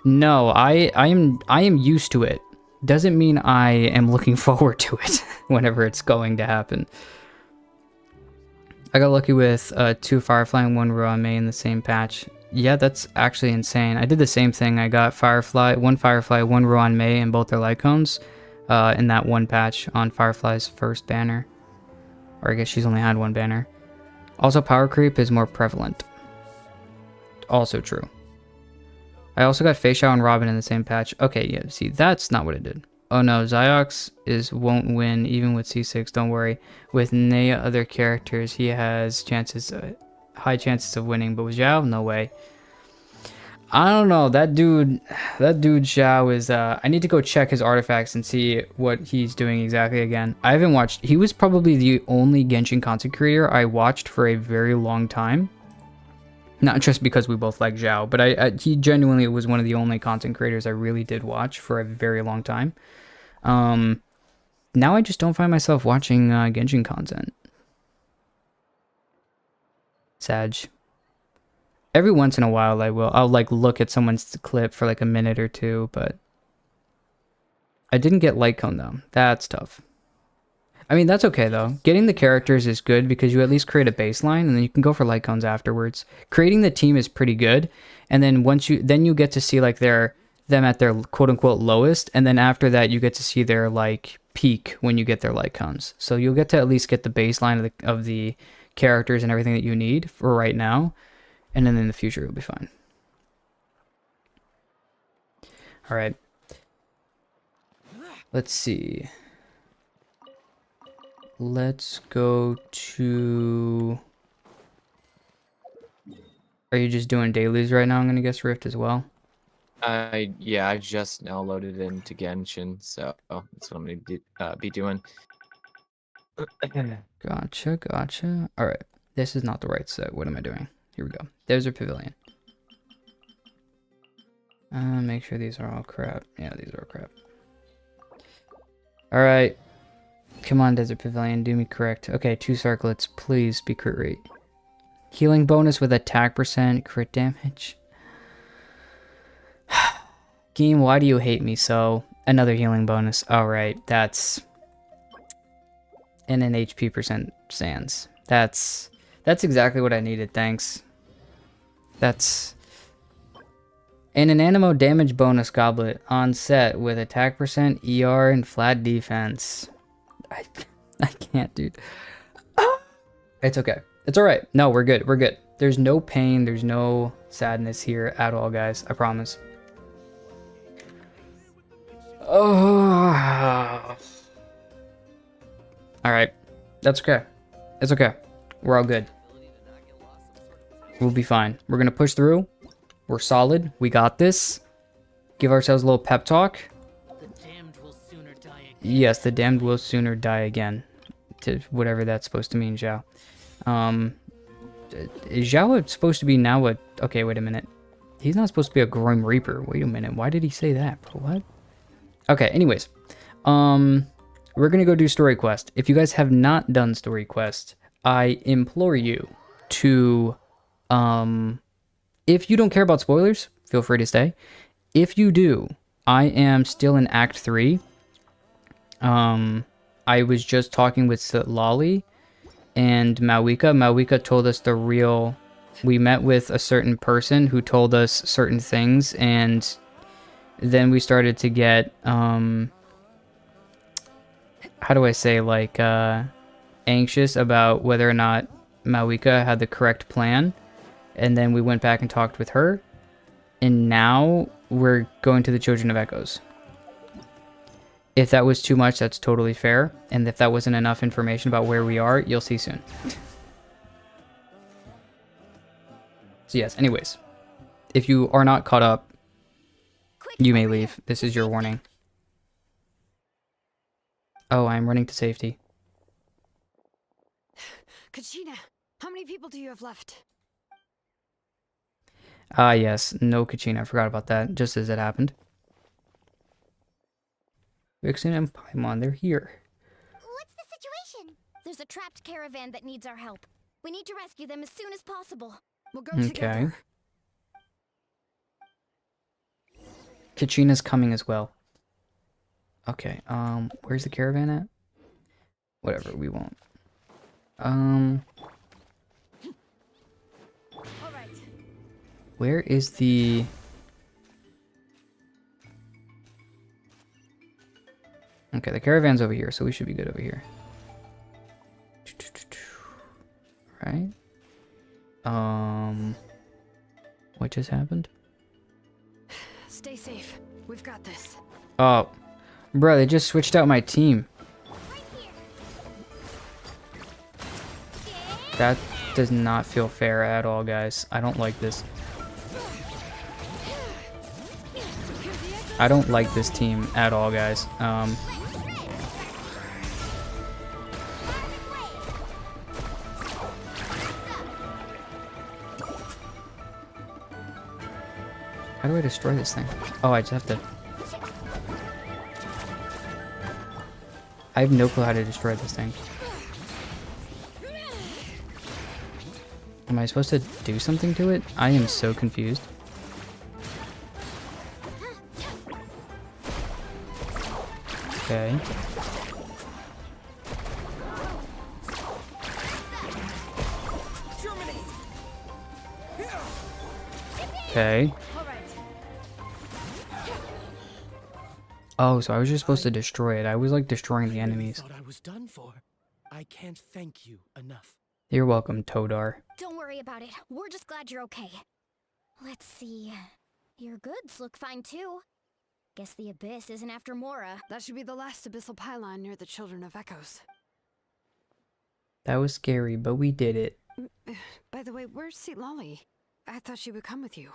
No, I am used to it. Doesn't mean I am looking forward to it whenever it's going to happen. I got lucky with 2 Firefly and 1 Ruan Mei in the same patch. Yeah, that's actually insane. I did the same thing. I got 1 Firefly, 1 Ruan Mei, and both their light cones in that one patch on Firefly's first banner. Or I guess she's only had 1 banner. Also, power creep is more prevalent. Also true. I also got Fei Xiao and Robin in the same patch. Okay, yeah, see, that's not what it did. Oh no, Ziox won't win even with C6, don't worry. With Nea other characters, he has high chances of winning, but with Zhao, no way. I don't know, that dude Zhao is, I need to go check his artifacts and see what he's doing exactly again. I haven't watched, he was probably the only Genshin content creator I watched for a very long time. Not just because we both like Zhao, but he genuinely was one of the only content creators I really did watch for a very long time. Now I just don't find myself watching Genshin content. Sag. Every once in a while I'll like look at someone's clip for like a minute or two, but I didn't get light cone though. That's tough. I mean, that's okay though. Getting the characters is good because you at least create a baseline and then you can go for light cones afterwards. Creating the team is pretty good, and then you get to see like them at their quote unquote lowest, and then after that you get to see their like peak when you get their light cones. So you'll get to at least get the baseline of the characters and everything that you need for right now, and then in the future it'll be fine. All right. Let's see. Let's go to... Are you just doing dailies right now? I'm going to guess Rift as well. Yeah, I just now loaded into Genshin, so that's what I'm going to be doing. Gotcha. All right. This is not the right set. What am I doing? Here we go. There's a pavilion. Make sure these are all crap. Yeah, these are all crap. All right. Come on, Desert Pavilion, do me correct. Okay, 2 circlets, please be crit rate. Healing bonus with attack percent, crit damage. Game, why do you hate me so? Another healing bonus. Alright, that's... And an HP percent sans. That's exactly what I needed, thanks. That's... And an Animo damage bonus goblet on set with attack percent, ER, and flat defense. I can't, dude. It's okay. It's all right. No, we're good. We're good. There's no pain. There's no sadness here at all, guys. I promise. Oh. All right. That's okay. It's okay. We're all good. We'll be fine. We're going to push through. We're solid. We got this. Give ourselves a little pep talk. The damned will sooner die again. Yes, the damned will sooner die again. To whatever that's supposed to mean, Zhao. Is Zhao supposed to be now a... Okay, wait a minute. He's not supposed to be a Grim Reaper. Wait a minute. Why did he say that, bro? What? Okay, anyways. We're gonna go do story quest. If you guys have not done story quest, I implore you to... If you don't care about spoilers, feel free to stay. If you do, I am still in Act 3. I was just talking with Lolly and Mawika. Mawika told us the real... We met with a certain person who told us certain things, and then we started to get, how do I say, like, anxious about whether or not Mawika had the correct plan. And then we went back and talked with her. And now we're going to the Children of Echoes. If that was too much, that's totally fair. And if that wasn't enough information about where we are, you'll see soon. So yes, anyways. If you are not caught up, you may leave. This is your warning. Oh, I'm running to safety. Kachina, how many people do you have left? Ah, yes. No Kachina. I forgot about that. Just as it happened. Vixen and Paimon, they're here. What's the situation? There's a trapped caravan that needs our help. We need to rescue them as soon as possible. We'll go together. Kachina's coming as well. Okay, where's the caravan at? Whatever, we won't. Where is the... Okay, the caravan's over here, so we should be good over here. Right? What just happened? Stay safe. We've got this. Oh, bro, they just switched out my team. That does not feel fair at all, guys. I don't like this. I don't like this team at all, guys. How do I destroy this thing? Oh, I just have to... I have no clue how to destroy this thing. Am I supposed to do something to it? I am so confused. Okay. Okay. Oh, so I was just supposed to destroy it. I was like destroying the enemies. Thought I was done for. I can't thank you enough. You're welcome, Todar. Don't worry about it. We're just glad you're okay. Let's see. Your goods look fine too. Guess the Abyss isn't after Mora. That should be the last abyssal pylon near the Children of Echoes. That was scary, but we did it. By the way, where's Seat Lolly? I thought she would come with you.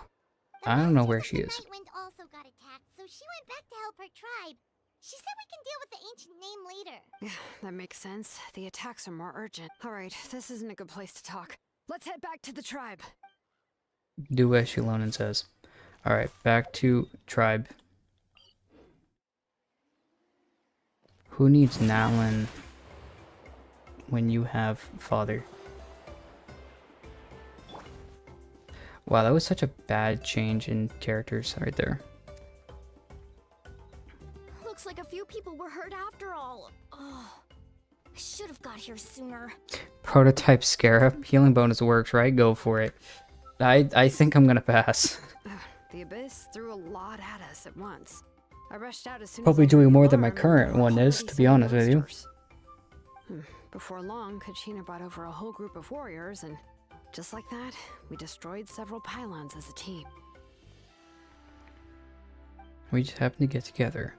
I don't know where she is. Nightwind also got attacked, so she went back to help her tribe. She said we can deal with the ancient name later. Yeah, that makes sense. The attacks are more urgent. Alright, this isn't a good place to talk. Let's head back to the tribe. Do as Shilonen says. Alright, back to tribe. Who needs Natlin when you have father? Wow, that was such a bad change in characters right there. Looks like a few people were hurt after all. Oh, I should have got here sooner. Prototype Scarab. Healing bonus works, right? Go for it. I think I'm gonna pass. The Abyss threw a lot at us at once. I rushed out as soon Probably as I doing heard more the than my alarm, current and one there were is, to already be some honest with you. monsters. Before long, Kachina brought over a whole group of warriors, and just like that, we destroyed several pylons as a team. We just happened to get together.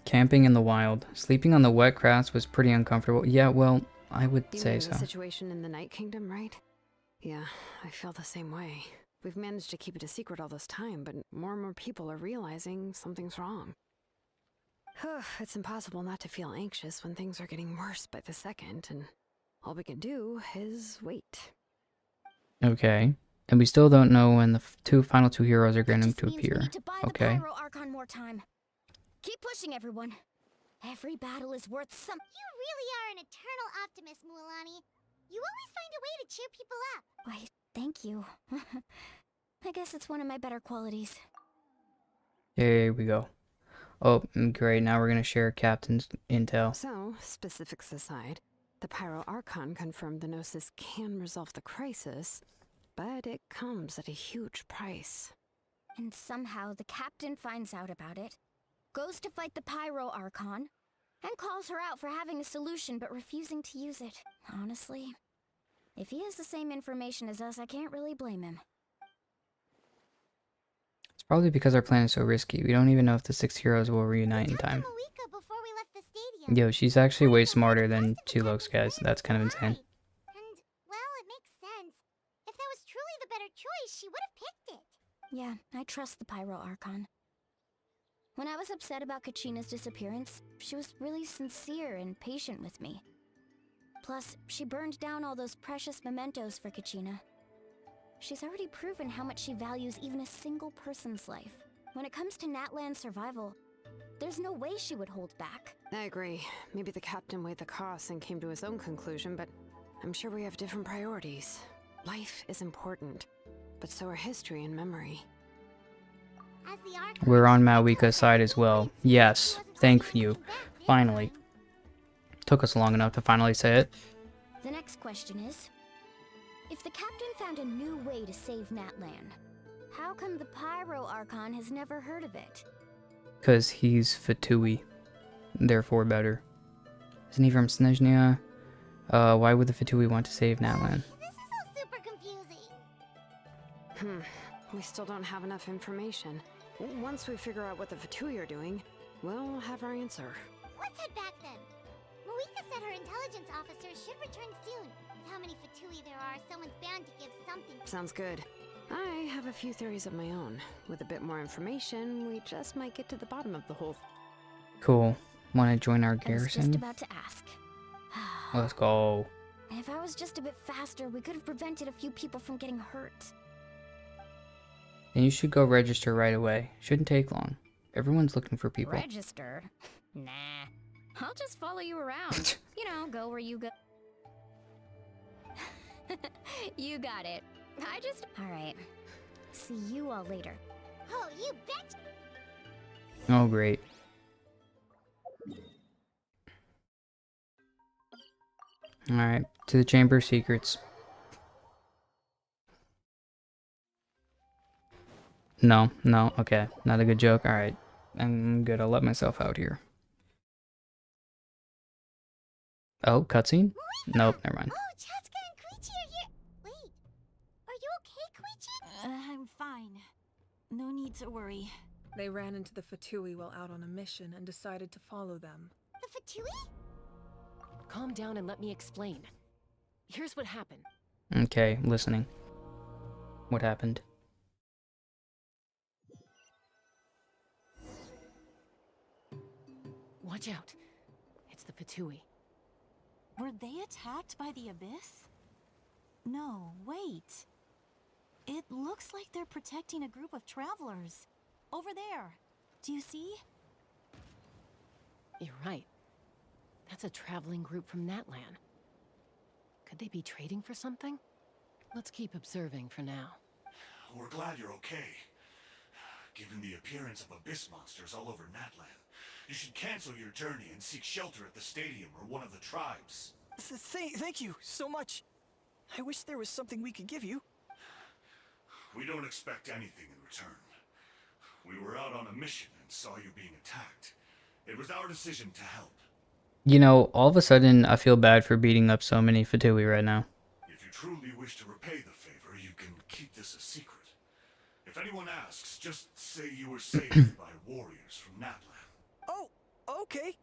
Camping in the wild. Sleeping on the wet grass was pretty uncomfortable. Yeah, well, I would You say mean so. the situation in the Night Kingdom, right? Yeah, I feel the same way. We've managed to keep it a secret all this time, but more and more people are realizing something's wrong. It's impossible not to feel anxious when things are getting worse by the second, and all we can do is wait. Okay. And we still don't know when the final two heroes are That going just to means we appear. need to buy Okay. the Pyro Archon more time. Keep pushing, everyone. Every battle is worth some. You really are an eternal optimist, Mualani. You always find a way to cheer people up. Why, thank you. I guess it's one of my better qualities. Here we go. Oh, great. Now we're going to share Captain's intel. So, specifics aside, the Pyro Archon confirmed the Gnosis can resolve the crisis, but it comes at a huge price. And somehow the captain finds out about it, goes to fight the Pyro Archon, and calls her out for having a solution but refusing to use it. Honestly, if he has the same information as us, I can't really blame him. It's probably because our plan is so risky. We don't even know if the 6 heroes will reunite in time. Malika before we left the stadium. Yo, she's actually way smarter than she looks, guys. That's kind of insane. And, well, it makes sense. If that was truly the better choice, she would have picked it. Yeah, I trust the Pyro Archon. When I was upset about Kachina's disappearance, she was really sincere and patient with me. Plus, she burned down all those precious mementos for Kachina. She's already proven how much she values even a single person's life. When it comes to Natlan's survival, there's no way she would hold back. I agree. Maybe the captain weighed the costs and came to his own conclusion, but I'm sure we have different priorities. Life is important, but so are history and memory. As the Archon, We're on Mawika's side as well. Yes, thank you. Finally. Took us long enough to finally say it. The next question is, if the captain found a new way to save Natlan, how come the Pyro Archon has never heard of it? Because he's Fatui. Therefore better. Isn't he from Snezhnia? Why would the Fatui want to save Natlan? This is all super confusing. We still don't have enough information. Once we figure out what the Fatui are doing, we'll have our answer. Let's head back then. Malika said her intelligence officers should return soon. With how many Fatui there are, someone's bound to give something. Sounds good. I have a few theories of my own. With a bit more information, we just might get to the bottom of the whole Cool. Want to join our I was just garrison? about to ask. Let's go. If I was just a bit faster, we could have prevented a few people from getting hurt. Then you should go register right away. Shouldn't take long. Everyone's looking for people. Register? Nah. I'll just follow you around. You know, go where you go. You got it. Alright. See you all later. Oh, you bet. Oh, great. Alright, to the Chamber of Secrets. No, okay. Not a good joke. Alright. I'm good. I'll let myself out here. Oh, cutscene? Nope, never mind. Oh, Chaska and Koichi are here. Wait, are you okay, Koichi? I'm fine. No need to worry. They ran into the Fatui while out on a mission and decided to follow them. The Fatui? Calm down and let me explain. Here's what happened. Okay, listening. What happened? Watch out. It's the Fatui. Were they attacked by the Abyss? No, wait. It looks like they're protecting a group of travelers. Over there. Do you see? You're right. That's a traveling group from Natlan. Could they be trading for something? Let's keep observing for now. We're glad you're okay. Given the appearance of abyss monsters all over Natlan, you should cancel your journey and seek shelter at the stadium or one of the tribes. Thank you so much. I wish there was something we could give you. We don't expect anything in return. We were out on a mission and saw you being attacked. It was our decision to help. You know, all of a sudden, I feel bad for beating up so many Fatui right now. If you truly wish to repay the favor, you can keep this a secret. If anyone asks, just say you were saved by warriors from Natlan. Oh, okay.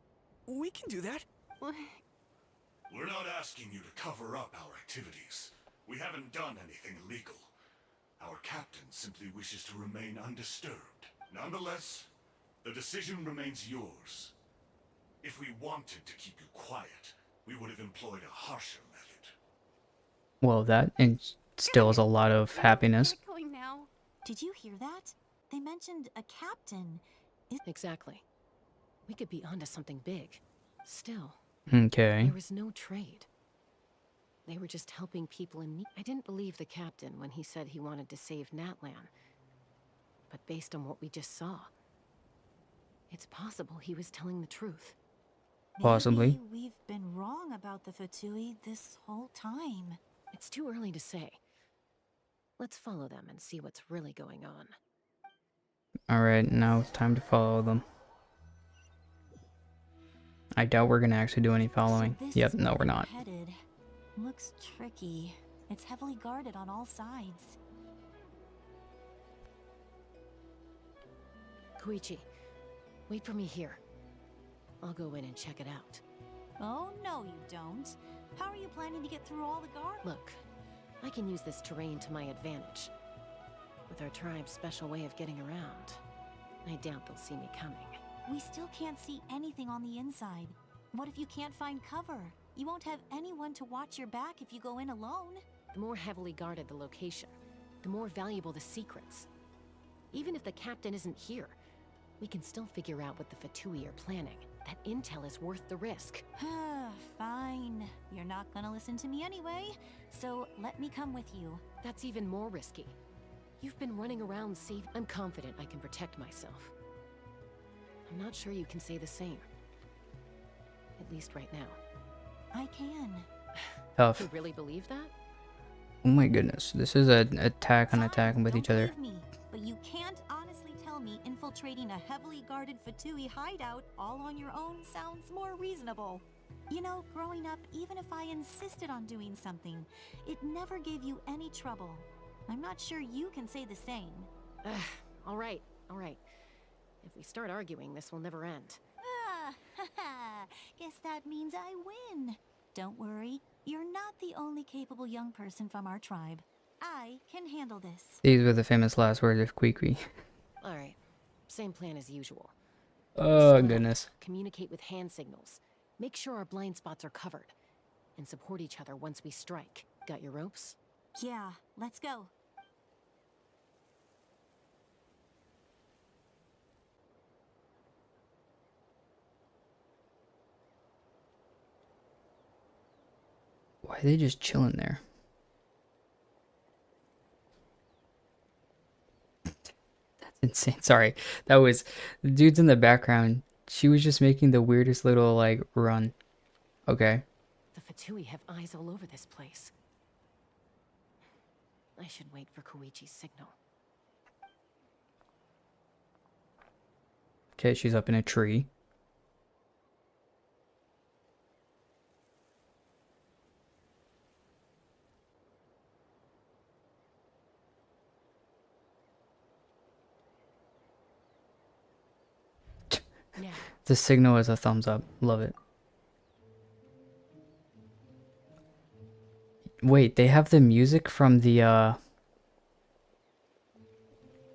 We can do that. We're not asking you to cover up our activities. We haven't done anything illegal. Our captain simply wishes to remain undisturbed. Nonetheless, the decision remains yours. If we wanted to keep you quiet, we would have employed a harsher method. Well, that instills a lot of happiness. We're going now. Did you hear that? They mentioned a captain. Exactly. We could be onto something big. Still, Okay. there was no trade. They were just helping people in need. I didn't believe the captain when he said he wanted to save Natlan. But based on what we just saw, it's possible he was telling the truth. Possibly. Maybe we've been wrong about the Fatui this whole time. It's too early to say. Let's follow them and see what's really going on. Alright, now it's time to follow them. I doubt we're gonna actually do any following. So this Yep, is no, where we're not. headed. Looks tricky. It's heavily guarded on all sides. Koichi, wait for me here. I'll go in and check it out. Oh, no you don't. How are you planning to get through all the guard? Look, I can use this terrain to my advantage. With our tribe's special way of getting around, I doubt they'll see me coming. We still can't see anything on the inside. What if you can't find cover? You won't have anyone to watch your back if you go in alone. The more heavily guarded the location, the more valuable the secrets. Even if the captain isn't here, we can still figure out what the Fatui are planning. That intel is worth the risk. Fine. You're not gonna listen to me anyway, so let me come with you. That's even more risky. You've been running around safe. I'm confident I can protect myself. I'm not sure you can say the same. At least right now. I can. Tough. You really believe that? Oh my goodness, this is an attack on attack with each other. Believe me, but you can't honestly tell me infiltrating a heavily guarded Fatui hideout all on your own sounds more reasonable. You know, growing up, even if I insisted on doing something, it never gave you any trouble. I'm not sure you can say the same. All right. If we start arguing, this will never end. Guess that means I win. Don't worry, you're not the only capable young person from our tribe. I can handle this. These were the famous last words of Kwee. All right. Same plan as usual. Oh Split up, goodness. communicate with hand signals. Make sure our blind spots are covered. And support each other once we strike. Got your ropes? Yeah, let's go. Why are they just chilling there? That's insane. Sorry. That was the dudes in the background. She was just making the weirdest little like run. Okay. The Fatui have eyes all over this place. I should wait for Koichi's signal. Okay, she's up in a tree. Now, The signal is a thumbs up. Love it. Wait, they have the music from the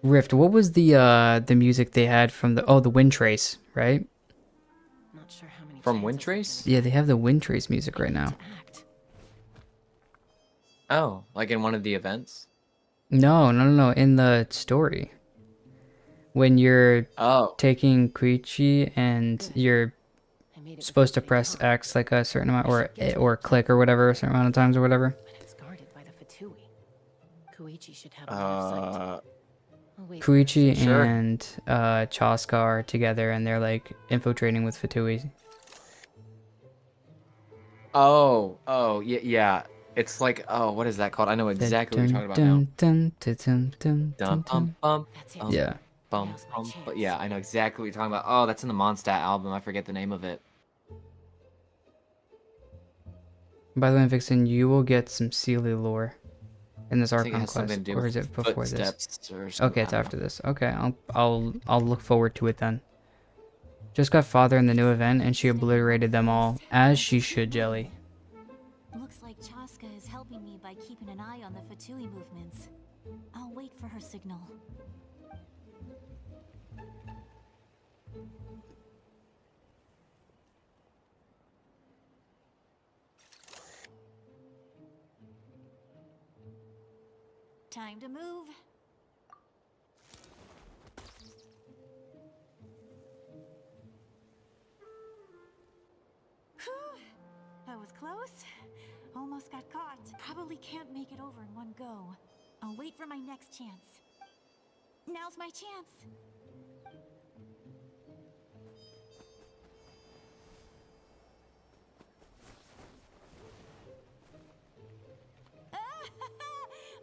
Rift. What was the music they had from the Wind Trace, right? not sure how many From chances Wind I Trace? can Yeah, they have the Wind Trace music take right now. to act. Oh, like in one of the events? No. In the story. When you're Oh. taking Koichi and you're I made it supposed to without press getting caught, X like a certain amount, or click or whatever, a certain amount of times or whatever. but it's guarded by the Fatui. Koichi should have line of sight. I'll wait for Koichi her. Sure. and Chaska are together and they're like infiltrating with Fatui. Oh, yeah. It's like, what is that called? I know exactly what you're talking about now. Dun, dun, dun, dun, dun, Dum dun. bum bum. That's it. Yeah. Bum, Now's my bum. chance. But yeah, I know exactly what you're talking about. Oh, that's in the Mondstadt album. I forget the name of it. By the way, Vixen, you will get some Sealy lore in this I think it Archon has something quest, to do or with is it before this? footsteps or something. Okay, it's after this. Okay, I'll look forward to it then. Just got father in the new event, and she obliterated them all, as she should, Jelly. Looks like Chaska is helping me by keeping an eye on the Fatui movements. I'll wait for her signal. Time to move. Whew. That was close. Almost got caught. Probably can't make it over in one go. I'll wait for my next chance. Now's my chance.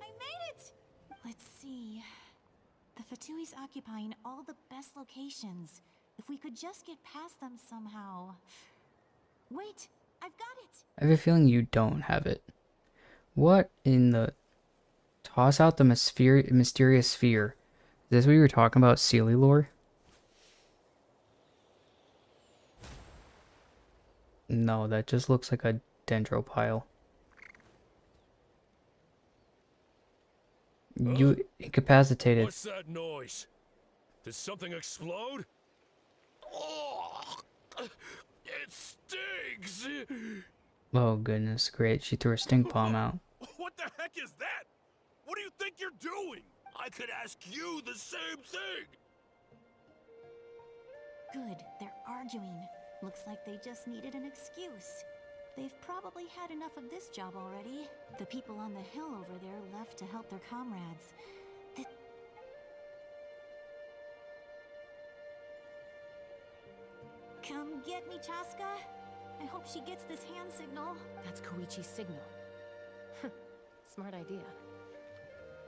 I made it! Let's see. The Fatui's occupying all the best locations. If we could just get past them somehow. Wait, I've got it! I have a feeling you don't have it. What in the... Toss out the mysterious sphere. Is this what you were talking about, Sealy lore? No, that just looks like a dendro pile. You incapacitated. What's that noise? Did something explode? Oh, it stings! Oh goodness, great. She threw her stink bomb out. What the heck is that? What do you think you're doing? I could ask you the same thing! Good, they're arguing. Looks like they just needed an excuse. They've probably had enough of this job already. The people on the hill over there left to help their comrades. Come get me, Chaska. I hope she gets this hand signal. That's Koichi's signal. Smart idea.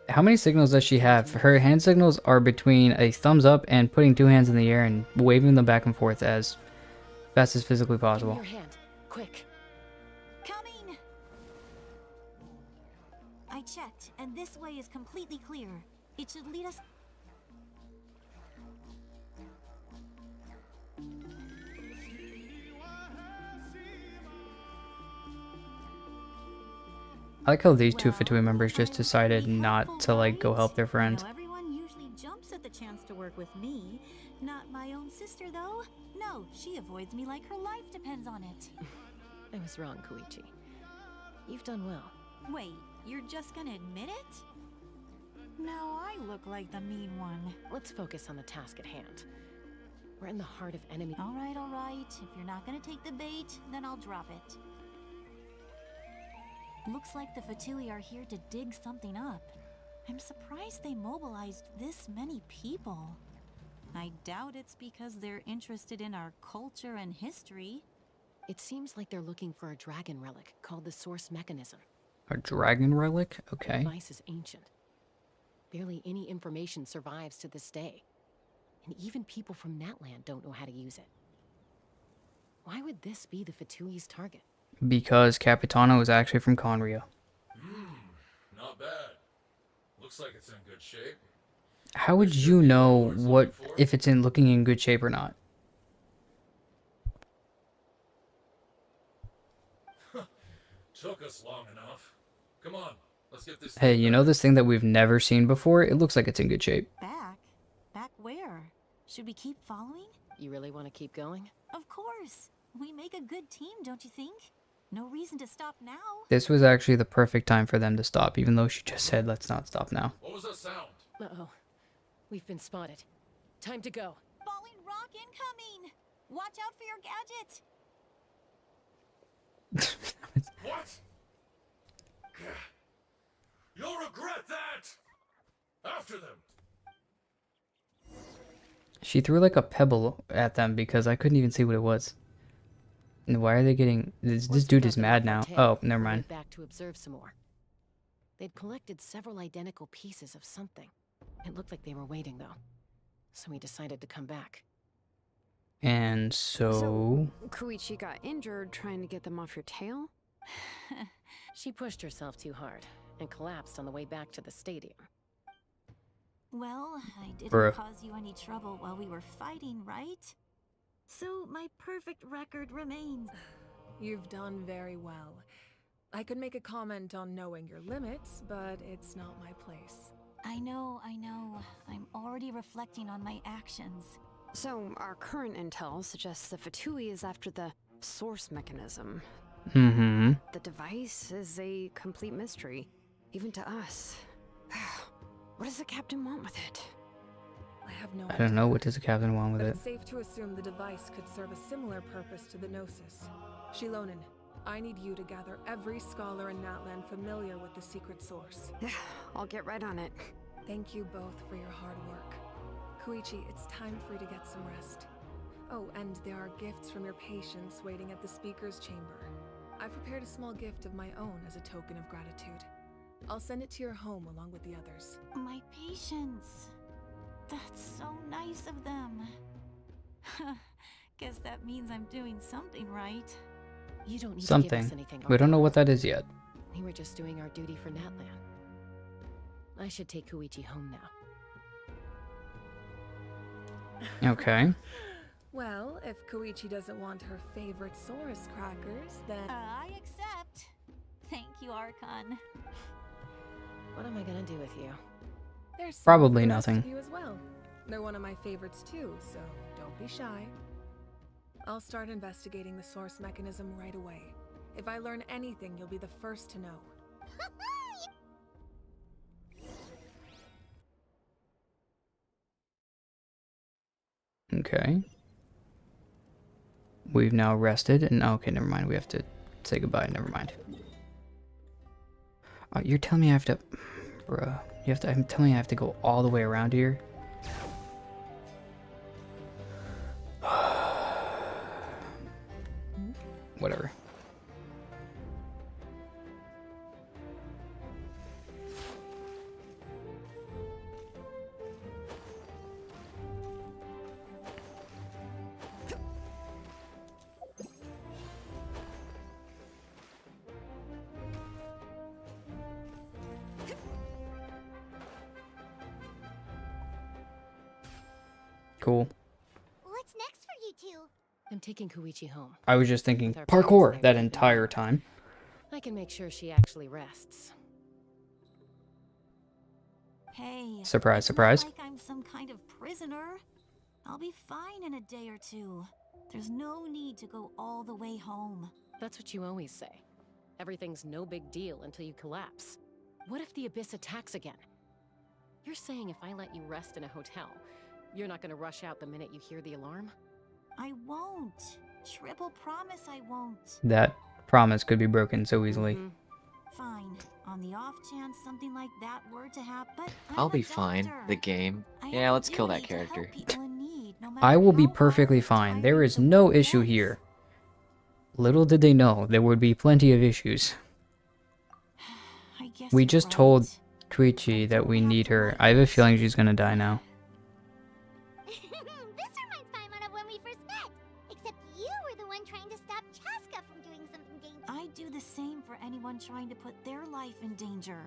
How many signals does she have? Her hand signals are between a thumbs up and putting two hands in the air and waving them back and forth as fast as physically possible. Give me your hand, quick. Coming! I checked, and this way is completely clear. It should lead us... I like how these two Fatui members just decided not to like go help their friends. Now, everyone usually jumps at the chance to work with me. Not my own sister, though. No, she avoids me like her life depends on it. I was wrong, Koichi. You've done well. Wait, you're just gonna admit it? Now I look like the mean one. Let's focus on the task at hand. We're in the heart of enemy. All right. If you're not gonna take the bait, then I'll drop it. Looks like the Fatui are here to dig something up. I'm surprised they mobilized this many people. I doubt it's because they're interested in our culture and history. It seems like they're looking for a dragon relic called the Source Mechanism. A dragon relic? The Okay. device is ancient. Barely any information survives to this day. And even people from Natland don't know how to use it. Why would this be the Fatui's target? Because Capitano is actually from Conria. Not bad. Looks like it's in good shape. How would you know what if it's in looking in good shape or not? Took us long enough. Come on, let's get this. Hey, you know this thing that we've never seen before? It looks like it's in good shape. Back? Back where? Should we keep following? You really want to keep going? Of course. We make a good team, don't you think? No reason to stop now. This was actually the perfect time for them to stop, even though she just said, let's not stop now. What was that sound? Uh-oh. We've been spotted. Time to go. Falling rock incoming! Watch out for your gadget! What? You'll regret that! After them! She threw like a pebble at them because I couldn't even see what it was. And why are they getting... This dude is mad now. Oh, never mind. Back to observe some more. They'd collected several identical pieces of something. It looked like they were waiting, though. so he decided to come back. And so Koichi got injured trying to get them off your tail? She pushed herself too hard and collapsed on the way back to the stadium. Well, I didn't Bruh. cause you any trouble while we were fighting, right? So my perfect record remains. You've done very well. I could make a comment on knowing your limits, but it's not my place. I know. I'm already reflecting on my actions. So, our current intel suggests the Fatui is after the source mechanism. mm-hmm. The device is a complete mystery, even to us. What does the captain want with it? I have no I don't know, what does the captain want with but it? it's safe to assume the device could serve a similar purpose to the Gnosis. Shilonen, I need you to gather every scholar in Natlan familiar with the secret source. Yeah, I'll get right on it. Thank you both for your hard work. Koichi, it's time for you to get some rest. Oh, and there are gifts from your patients waiting at the speaker's chamber. I've prepared a small gift of my own as a token of gratitude. I'll send it to your home along with the others. My patience. That's so nice of them. Guess that means I'm doing something right. You don't need to give Something. us anything. We don't know Archon. what that is yet. We were just doing our duty for Natlan. I should take Koichi home now. Okay. Well, if Koichi doesn't want her favorite Saurus crackers, then... I accept. Thank you, Archon. What am I gonna do with you? There's some Probably for the rest nothing. of you as well. They're one of my favorites too, so don't be shy. I'll start investigating the source mechanism right away. If I learn anything, you'll be the first to know. Okay. We've now rested, and okay, never mind. We have to say goodbye. Never mind. You're telling me I have to, bruh. I'm telling you I have to go all the way around here. Whatever. Cool. What's next for you two? I'm taking Koichi home. I was just thinking With our parents parkour there that right entire now. time. I can make sure she actually rests. Hey. Surprise, it's surprise. Not like I'm some kind of prisoner. I'll be fine in a day or two. There's no need to go all the way home. That's what you always say. Everything's no big deal until you collapse. What if the Abyss attacks again? You're saying if I let you rest in a hotel, you're not gonna rush out the minute you hear the alarm? I won't. Triple promise I won't. That promise could be broken so easily. Mhm. Fine. On the off chance something like that were to happen, but I'll I'm a be fine. doctor. The game. I Yeah, have a let's kill that duty to help character. people in need, no I matter will be how perfectly hard or fine. There tiring is the no work issue gets. here. Little did they know there would be plenty of issues. I guess We you're just right. told Koichi that we need her. I have a feeling she's gonna die now. This reminds Paimon of when we first met. Except you were the one trying to stop Chaska from doing something dangerous. I'd do the same for anyone trying to put their life in danger.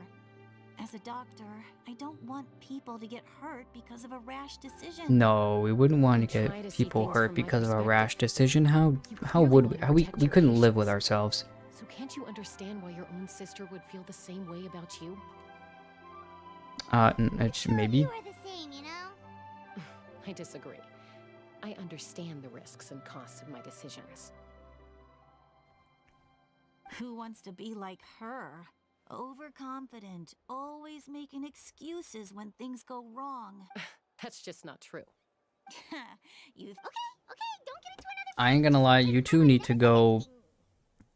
As a doctor, I don't want people to get hurt because of a rash decision. No, we wouldn't want to Try to get see people things hurt from my because of a perspective. rash decision. How clearly would want we? to How we protect your couldn't live with patients. ourselves. So can't you understand why your own sister would feel the same way about you? Maybe. You are the same, you know? I disagree. I understand the risks and costs of my decisions. Who wants to be like her? Overconfident, always making excuses when things go wrong. That's just not true. You Okay, don't get into another I ain't gonna lie. You two fight. need to go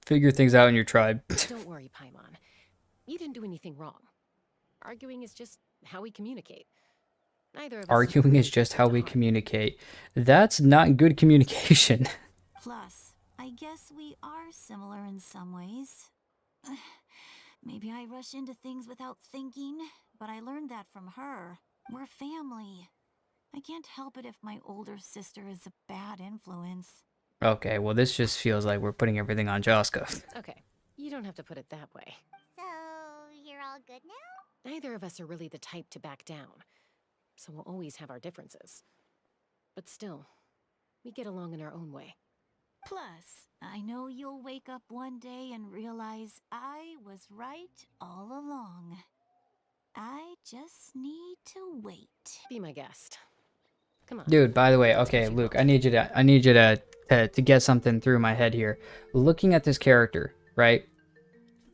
figure things out in your tribe. Don't worry, Paimon. You didn't do anything wrong. Arguing is just how we communicate. Neither of us Arguing really is just took it how to we heart. communicate. That's not good communication. Plus, I guess we are similar in some ways. Maybe I rush into things without thinking, but I learned that from her. We're family. I can't help it if my older sister is a bad influence. Okay, well this just feels like we're putting everything on Joska. Okay, you don't have to put it that way. So, you're all good now? Neither of us are really the type to back down, so we'll always have our differences. But still, we get along in our own way. Plus, I know you'll wake up one day and realize I was right all along. I just need to wait. Be my guest. Come on. Dude, by the way, okay, Luke, I need you to get something through my head here. Looking at this character, right?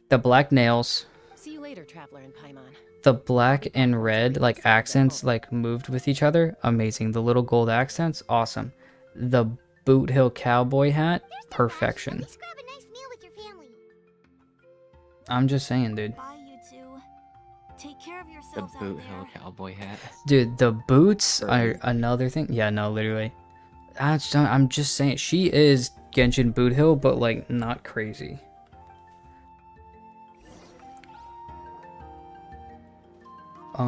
The black nails, See you later, traveler in Paimon. the black and red like accents like moved with each other, amazing. The little gold accents, awesome. The boot heel cowboy hat, perfection. Just grab a nice meal with your family. I'm just saying, dude. Bye, you two. Take care of The yourselves out boot hill there. cowboy hat. Dude, the boots are another thing. Yeah, no, literally. I'm just saying, she is Genshin Boot Hill, but like not crazy. Those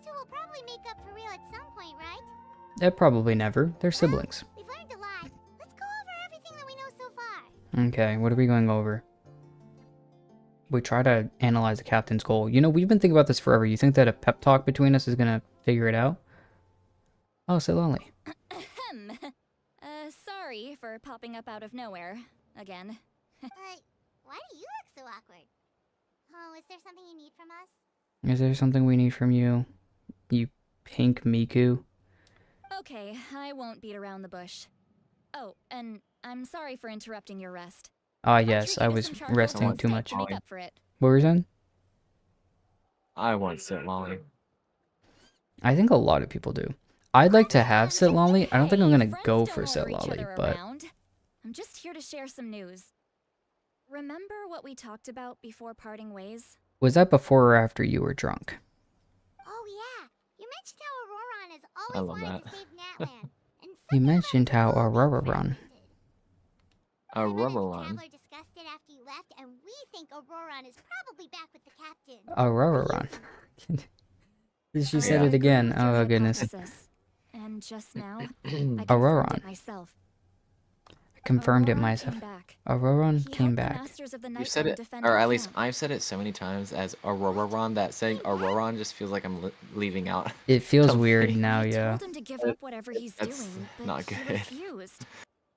two will probably make up for real at some point, right? Probably never. They're siblings. We've learned a lot. Let's go over everything that we know so far. Okay, what are we going over? We try to analyze the captain's goal. You know, we've been thinking about this forever. You think that a pep talk between us is gonna figure it out? Oh, sit lonely. Sorry for popping up out of nowhere again. But why do you look so awkward? Oh, is there something you need from us? Is there something we need from you? You pink Miku? Okay, I won't beat around the bush. Oh, and I'm sorry for interrupting your rest. Ah, yes, I was resting too much. Make up for it. What were you saying? I want Sit Lolly. I think a lot of people do. I'd like to have Sit Lolly. I don't think I'm gonna go for Sit Lolly, but I'm just here to share some news. Remember what we talked about before parting ways? was that before or after you were drunk? Oh yeah, you mentioned how Auroron has I always love wanted that. to save Natlan. And You mentioned how Aurora run. A Remember rubber the one. Traveler discussed it after you left, and we think Auroron is probably back with the captain. Aurora run. She said it again. Oh goodness. And just now, I Auroron. confirmed it myself. I confirmed it Auroron myself. came back. Auroron He came helped the back. Masters of the You Night said Realm it, defend or our at least camp. I've said it so many times as Auroron that saying Auroron just feels like I'm leaving out. It feels something. weird now, I yeah. told him to give up whatever he's That's doing, but not he good. refused.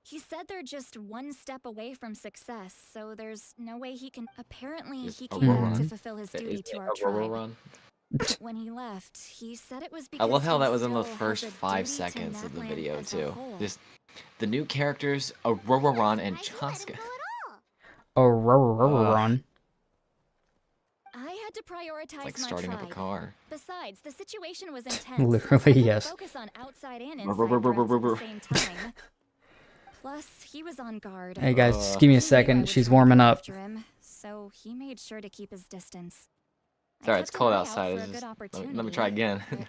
He said they're just one step away from success, so there's no way he can. Apparently, Is he can't Auroron- to fulfill his duty Is to it our tribe. Auroron? When he left, he said it was I because love how he that was in the still has first a 5 duty to seconds of the Natlan video as a too. whole. Just the new characters, Auroron and Why'd you let him Chaska. go at all? Auroron. I had to prioritize Like my starting up a tribe. car. Besides, the situation was intense. Literally, I had to yes. Focus on outside and inside threats at the same time. Plus, he was on guard. Hey guys, just give He me a knew I second. would She's try to warming go up. after him, so he made sure to keep his distance. I Sorry, it's kept an cold eye out outside. for It's a just, good let me opportunity, try again. but it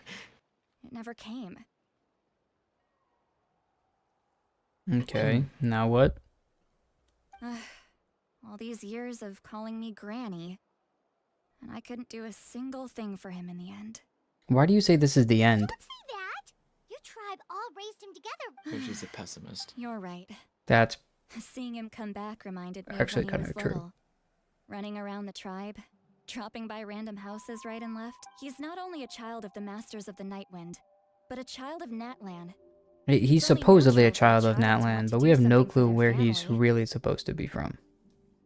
never came. Okay, now what? All these years of calling me Granny, and I couldn't do a single thing for him in the end. Why do you say this is the end? Don't say that. Your tribe all raised him together. She's a pessimist. You're right. That's Seeing him come back reminded me Actually of when he kinda was true. little. Running around the tribe, dropping by random houses right and left. He's not only a child of the Masters of the Nightwind, but a child of Natlan. he's It's only supposedly a natural for a child of child to want Natlan, to but do we have no something for clue their where he's family. really supposed to be from.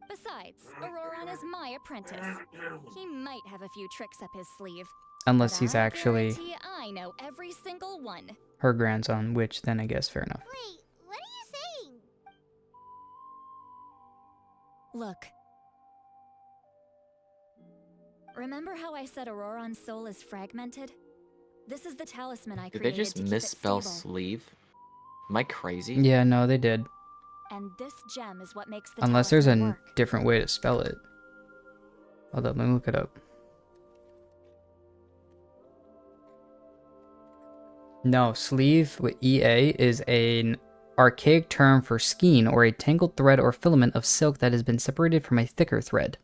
Besides, Auroron is my apprentice. He might have a few tricks up his sleeve. Unless but he's I actually guarantee I know every single one. her grandson, which then I guess fair enough. Wait, what are you saying? Look. Remember how I said Auroron's soul is fragmented? This is the talisman I Did created they just to keep it misspell stable. sleeve? Am I crazy? Yeah, no, they did. And this gem is what makes the Unless there's a talisman work. different way to spell it. Hold up, let me look it up. No, sleeve with EA is an archaic term for skein or a tangled thread or filament of silk that has been separated from a thicker thread.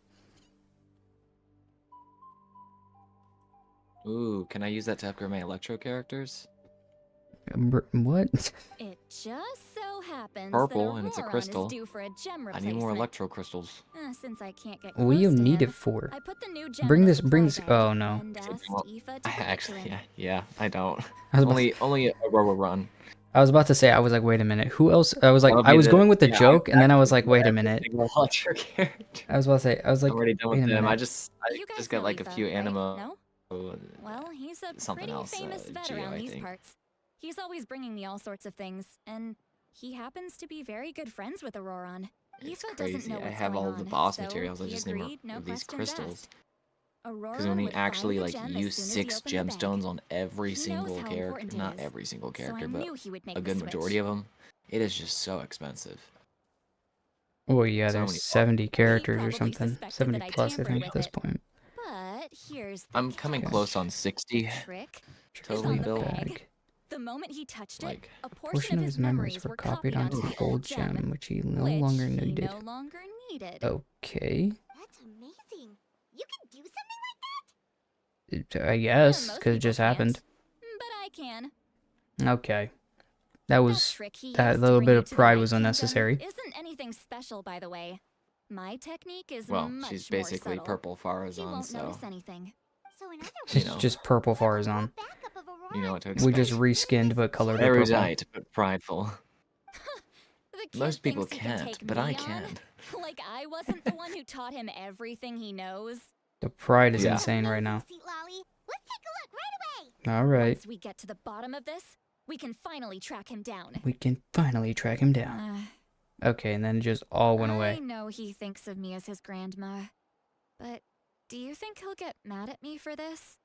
Ooh, can I use that to upgrade my Electro characters? What? It just so happens Purple, that and it's a Auroron crystal. is due for a gem I replacement. need more Electro crystals. Since I can't get What do close you to need him, it for? I put the new gem Bring in a this. supply bag Oh no. and asked Well, Aoife to I give it to actually, him. yeah, I don't. I was about Only a Aurora run. I was about to say, I was like, wait a minute, who else? I was like, That'll I be was going with the yeah, joke, and then I was like, actually wait a every minute. single Electro character. I was about to say, I was like, I'm already done wait with a them. I minute. just You guys got know like a Aoife, few right? animo. No? Well, he's a Something pretty else, famous vet Geo, around I these think. parts. He's always bringing me all sorts of things, and he happens to be very good friends with Auroron. It's Aoife doesn't crazy. know I what's have going all the on, boss so materials. I he just need more agreed, no of these questions crystals. asked. Because when Auroron we would actually find the like gem as use soon as he 6 opened the bag. gemstones on every He knows single how character, important it not is, every single so I character, but knew he would make a the good switch. majority of them, it is just so expensive. Oh yeah, So there's many 70 characters or probably something. suspected 70 that I plus, I tampered think, with at this it. point. But here's the I'm coming catch. close on 60 The trick is totally on the built. bag. The moment he touched it, Like, a Portion of his memories were copied onto the old gem, which he no longer he needed. no longer needed. Okay, That's amazing. You can do something like that? I guess, Most because it people just can't, happened. But I can. Okay, that was trick he that used to little bring bit you of to the pride Night was Kingdom unnecessary. Isn't anything special, by the way. My technique is Well, much she's more basically subtle. purple He Farazan, won't so notice anything. So in other She's words, just purple Farazan. backup of Auroron. you know what to We expect. just reskinned but colored her Very purple. right, but prideful. The kid Most people thinks he can can't, take but me I on? can. Like I wasn't the one who taught him everything he knows. The pride is Yeah. insane right now. Seat lolly. Let's take a look right away. All right, Once we get to the bottom of this, we can finally track him down. we can finally track him down. Okay, and then it just all went I away. know he thinks of me as his grandma, but do you think he'll get mad at me for this?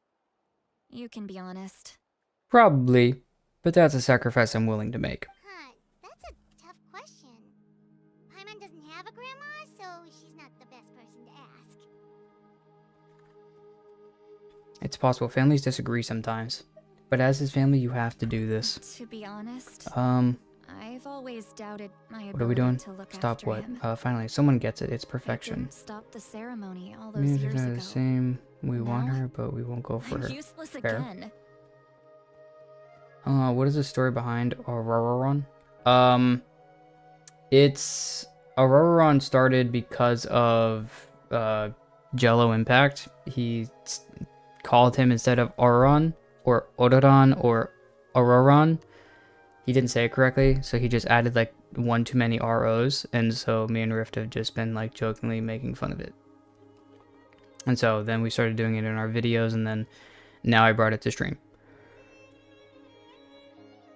You can be honest. Probably, but that's a sacrifice I'm willing to make. Huh, that's a tough question. Paimon doesn't have a grandma, so she's not the best person to ask. It's possible families disagree sometimes, but as his family, you have to do this. To be honest, I've always doubted my ability What are we doing? to look Stop after what? him. Finally, someone gets it. It's It perfection. didn't stop the ceremony all those Music years are ago. the same. We want Now, her, but we won't go for I'm her. useless Fair. again. What is the story behind Auroron? It's Auroron started because of Jello Impact. He called him instead of Auron or Ororon or Auroron. He didn't say it correctly, so he just added like one too many ROs, and so me and Rift have just been like jokingly making fun of it. And so then we started doing it in our videos, and then now I brought it to stream.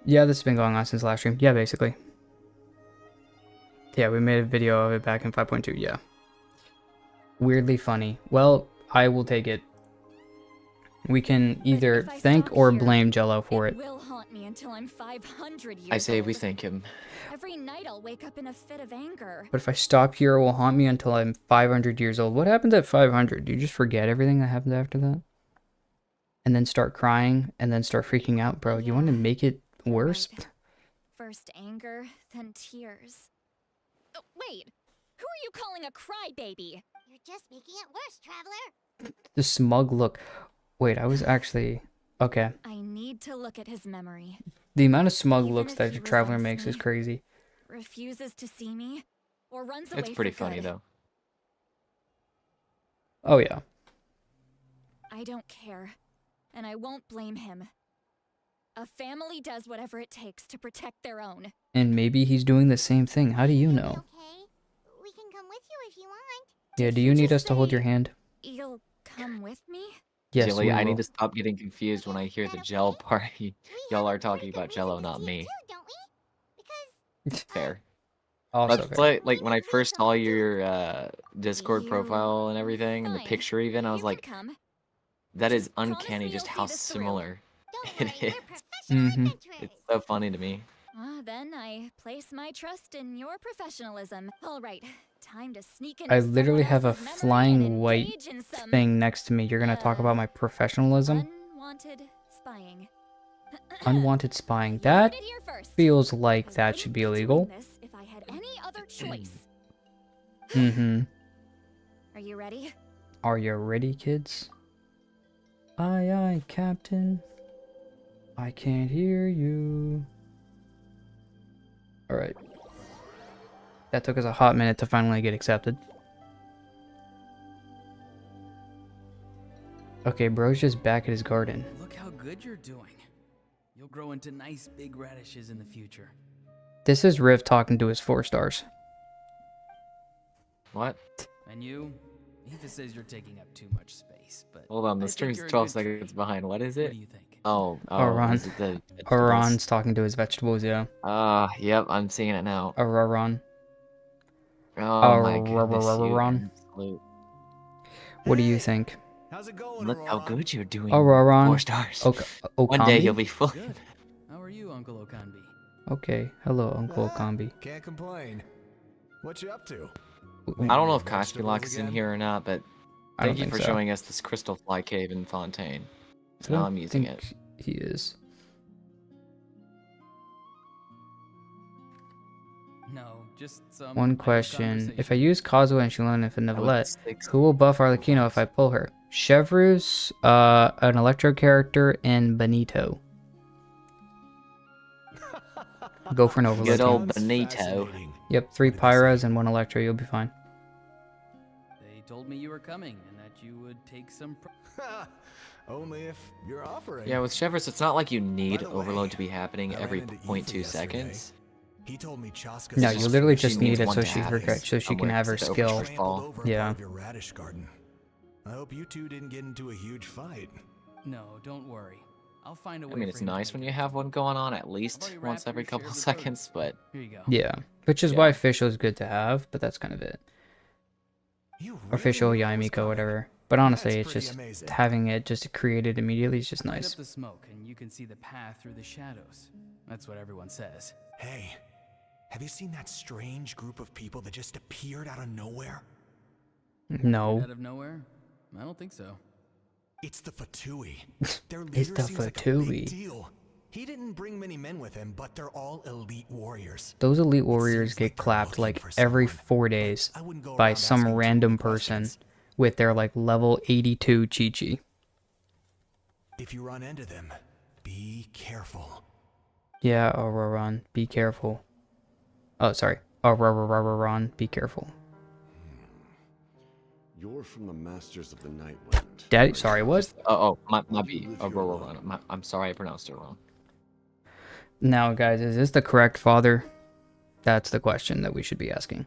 Yeah, this has been going on since last stream. Yeah, basically. Yeah, we made a video of it back in 5.2, yeah. Weirdly funny. Well, I will take it. We can either thank or blame Jello for it. Will haunt me until I'm 500 years I say we old. thank him. Every night I'll wake up in a fit of anger. But if I stop here, it will haunt me until I'm 500 years old. What happens at 500? Do you just forget everything that happened after that? And then start crying, and then start freaking out, bro. You want to make it worse? Right. First anger, then tears. Oh, wait, who are you calling a crybaby? You're just making it worse, traveler. The smug look. Wait, I was actually... Okay. I need to look at his memory. The amount of smug Even looks if that he a traveler resents makes is me, crazy. Refuses to see me, or runs away It's pretty for funny good. though. Oh, yeah. I don't care, and I won't blame him. A family does whatever it takes to protect their own. And maybe he's doing the same thing. How do you know? Okay, we can come with you if you want. Yeah, do you need us to hold your hand? You'll come with me? Yes, Jilly, we I will. need to stop getting confused when I hear the gel party. Y'all are talking about Jello, not me. Don't we? Because Fair. Also That's fair. like when I first saw your Discord You profile and everything, and the fine. picture even, I was You like, can come. that is promise uncanny me just you'll how see this through. similar don't it worry, we're is. professional Mhm. adventurers. It's so funny to me. Then I place my trust in your professionalism. All right, time to sneak in. I literally have a flying white thing next to me. You're gonna talk about my professionalism? Unwanted spying. Unwanted spying. You That heard it here first. feels like I that should be wouldn't be doing illegal. this if I had any other choice. Mm-hmm. Are you ready? Are you ready, kids? Aye, aye, Captain. I can't hear you. Alright. That took us a hot minute to finally get accepted. Okay, bro's just back at his garden. Look how good you're doing. You'll grow into nice big radishes in the future. This is Riv talking to his 4 stars. What? And you? Eva says you're taking up too much space, but... Hold on, the I think stream's you're a 12 good seconds trade. behind. What is it? What do you think? Oron. Is it the vegetables? Oron's talking to his vegetables, yeah. Yep, I'm seeing it now. Auroron. Oh my goodness, Auroron. What do you think? How's it going, Look how good you're doing. Auroron. 4 stars. Okambi? One day you'll be full. Good. How are you, Uncle Okanbi? Okay, hello, Uncle Okambi. Can't complain. What you up to? I don't know if Koshkulok is in here or not, but I don't thank you think for so. showing us this crystal fly cave in Fontaine. I So now don't I'm using think it. He is. No, just some... One idle question. If I conversation. use Kazuha and Shilona for Neuvillette, 6. who will buff Arlecchino if I pull her? Chevrus, an Electro character, and Benito. Go for an overload. Good team. old Benito. Yep, 3 Pyros and 1 Electro, you'll be fine. They told me you were coming and that you would take some... Only if you're offering. Yeah, with Chevros, it's not like you need By the overload way, to be happening I ran every into Aoife 0.2 yesterday. seconds. He told me Chaska No, said you literally just needs need it one so to she have can, it so she can somewhere have her to skill. overtramp. trampled over a Yeah. part of your radish garden. I hope you two didn't get into a huge fight. No, don't worry. I'll find a way I mean, for it's him to nice make when it. you have one going on at I've least already once wrapped every your couple share of of the seconds, produce. but Here you go. Yeah, which is Yeah. why official is good to have, but that's kind of it. You really Official knew it was Yaimiko, coming. whatever. But honestly, That's it's pretty just amazing. having it just created immediately is just Light nice. up the smoke and you can see the path through the shadows. That's what everyone says. Hey, have you seen that strange group of people that just appeared out of nowhere? No. Out of nowhere? I don't think so. It's the Fatui. Their It's leader the seems like a Fatui. big deal. He didn't bring many men with him, but they're all elite warriors. Those elite It warriors seems get like they're clapped looking like for every someone, 4 but days I wouldn't go by around some asking too random many person questions. with their like level 82 Chi-Chi. If you run into them, be careful. Yeah, Auroron, be careful. Oh, sorry. Auroron, be careful. You're from the Masters of the Nightwind. Daddy, sorry, what? My B. I'm sorry I pronounced it wrong. Now, guys, is this the correct father? That's the question that we should be asking.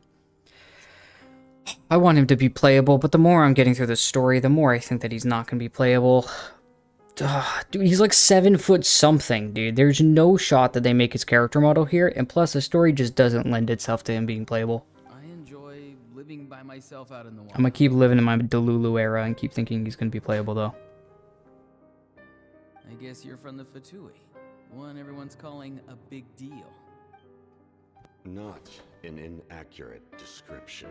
I want him to be playable, but the more I'm getting through the story, the more I think that he's not going to be playable. Dude, he's like 7 foot something, dude. There's no shot that they make his character model here, and plus the story just doesn't lend itself to him being playable. I enjoy living by myself out in the wild. I'm gonna keep living in my Delulu era and keep thinking he's gonna be playable, though. I guess you're from the Fatui. The one everyone's calling a big deal. Not an inaccurate description.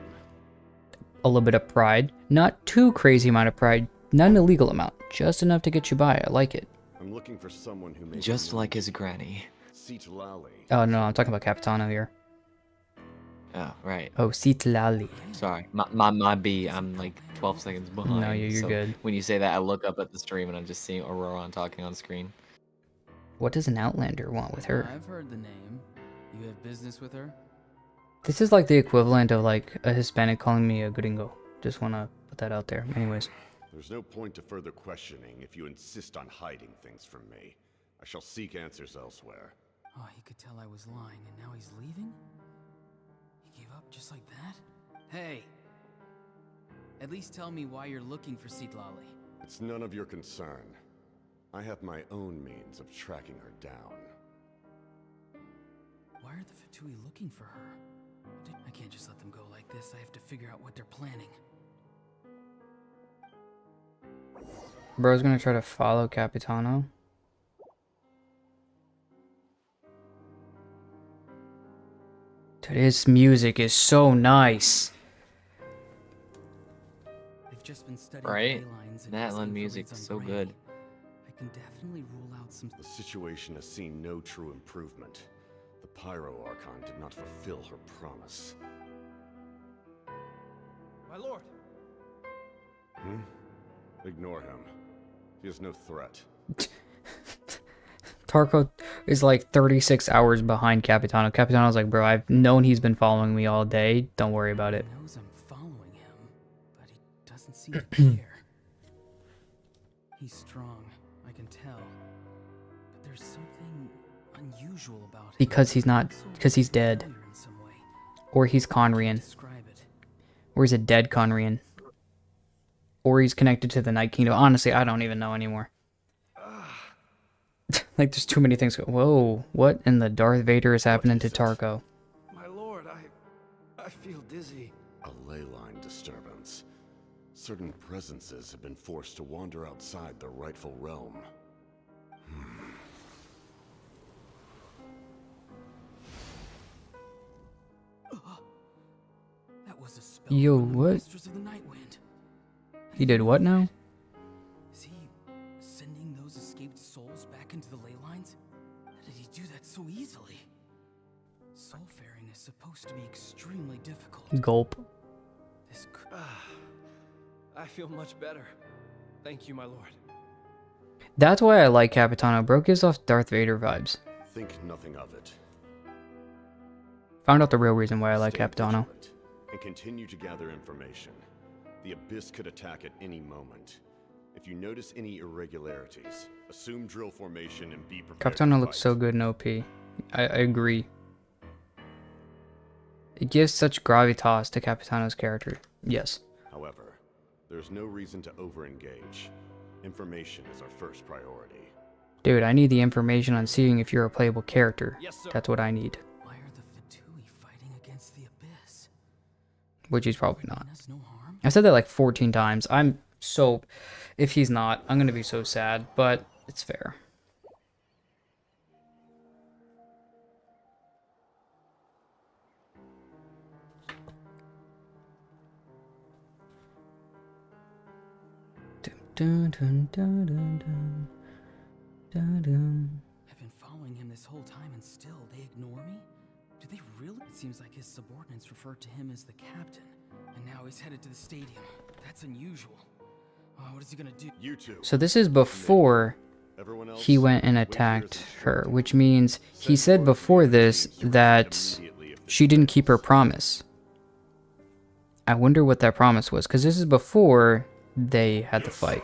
A little bit of pride. Not too crazy amount of pride. Not an illegal amount. Just enough to get you by. I like it. I'm looking for someone who makes Just like his granny. Citlali. Oh, no, I'm talking about Capitano here. Oh, right. Oh, Citlali. Sorry. My B, I'm like 12 seconds behind. No, you're so good. When you say that, I look up at the stream and I'm just seeing Auroron talking on screen. What does an Outlander want with her? I've heard the name. You have business with her? This is like the equivalent of like a Hispanic calling me a gringo. Just want to put that out there. Anyways. There's no point to further questioning if you insist on hiding things from me. I shall seek answers elsewhere. Oh, he could tell I was lying and now he's leaving? He gave up just like that? Hey! At least tell me why you're looking for Citlali. It's none of your concern. I have my own means of tracking her down. Why are the Fatui looking for her? I can't just let them go like this. I have to figure out what they're planning. Bro's gonna try to follow Capitano. Dude, his music is so nice. They've just been studying Right? ley lines and Natlan asking for music reads is on so Granny. good. I can definitely rule out some... The situation has seen no true improvement. The Pyro Archon did not fulfill her promise. My lord! Ignore him. He is no threat. Tarko is like 36 hours behind Capitano. Capitano's like, bro, I've known he's been following me all day. Don't worry about it. He knows I'm following him, but he doesn't seem to care. He's strong, I can tell. But there's something unusual about him. Because he's dead. In some way. Or he's Conrian. Describe it. Or he's a dead Conrian. Or he's connected to the Night Kingdom. Honestly, I don't even know anymore. Like, there's too many things. Whoa, what in the Darth Vader is happening to Tarko? My lord, I feel dizzy. A ley line disturbance. Certain presences have been forced to wander outside their rightful realm. That was a spell Yo, from the what? Masters of the Night Wind. He did what now? Is he sending those escaped souls back into the ley lines? How did he do that so easily? Soulfaring is supposed to be extremely difficult. Gulp. This could... I feel much better. Thank you, my lord. That's why I like Capitano. Bro gives off Darth Vader vibes. Think nothing of it. Found out the real reason why I like Stay Capitano. vigilant and continue to gather information. The Abyss could attack at any moment. If you notice any irregularities, assume drill formation and be prepared. Capitano looks so good in OP. I agree. It gives such gravitas to Capitano's character. Yes. However, there's no reason to over-engage. Information is our first priority. Dude, I need the information on seeing if you're a playable character. Yes, sir. That's what I need. Why are the Fatui fighting against the Abyss? Which he's probably not. Does no harm? I said that like 14 times. I'm so... If he's not, I'm going to be so sad. But it's fair. Dun, dun, dun, dun, dun, dun, dun. I've been following him this whole time and still they ignore me? Do they really? It seems like his subordinates referred to him as the captain. And now he's headed to the stadium. That's unusual. What is he gonna do? You two. So this is before Everyone else, he went and wait for your attacked her, instructions. which means he said before this that she didn't keep her promise. I wonder what that promise was, because this is before they had the fight.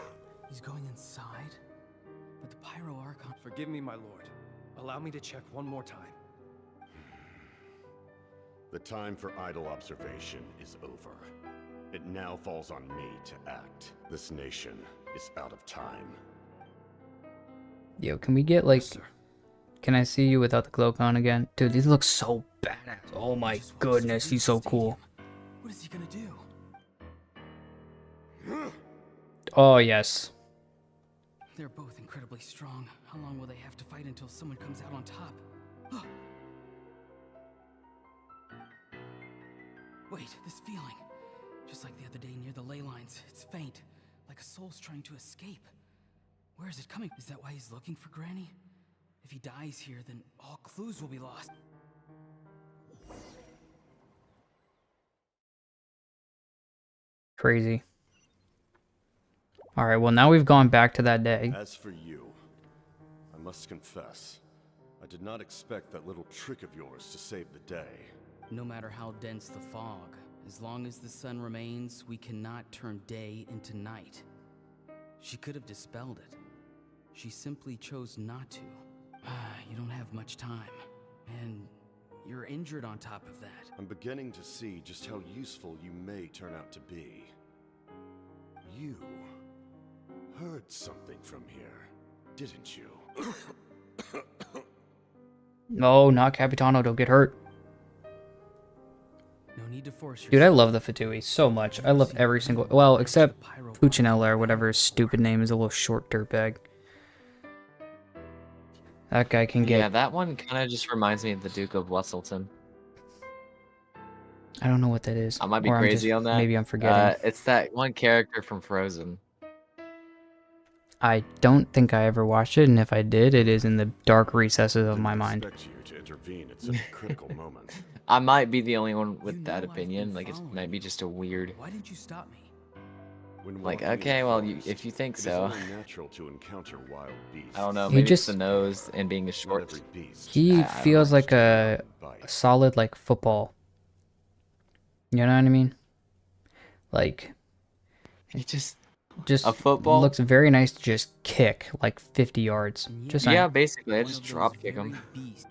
He's going inside? But the Pyro Archon... Forgive me, my lord. Allow me to check one more time. The time for idle observation is over. It now falls on me to act. This nation is out of time. Yo, can we get like... Can I see you without the cloak on again? Dude, these look so badass. Oh my goodness, he's so cool. What is he gonna do? Oh, yes. They're both incredibly strong. How long will they have to fight until someone comes out on top? Wait, this feeling. Just like the other day near the ley lines. It's faint, like a soul's trying to escape. Where is it coming? Is that why he's looking for Granny? If he dies here, then all clues will be lost. Crazy. Alright, well now we've gone back to that day. As for you, I must confess, I did not expect that little trick of yours to save the day. No matter how dense the fog, as long as the sun remains, we cannot turn day into night. She could have dispelled it. She simply chose not to. You don't have much time, and you're injured on top of that. I'm beginning to see just how useful you may turn out to be. You heard something from here, didn't you? No, not Capitano, don't get hurt. No need to force Dude, I love the Fatui so much. I love every single... Well, except Puccinella or whatever his stupid name is, a little short dirtbag. That guy can get... Yeah, that one kind of just reminds me of the Duke of Wesselton. I don't know what that is. I might be Or I'm crazy just- on that. Maybe I'm forgetting. It's that one character from Frozen. I don't think I ever watched it, and if I did, it is in the dark recesses of my mind. I expect you to intervene at such a critical moment. I might be the only one with that opinion. Like, it might be just a weird... Why didn't you stop me? When Like, walking in okay, the well, forest, if you think it is so. only natural to encounter wild beasts. I don't know. He Maybe just- it's the nose and being a Not short. every beast. He I don't feels know. like a solid like football. You know what I mean? Like He just a football? looks very nice to just kick like 50 yards. Just yeah, saying. basically, I One just of drop those kick him. very beasts.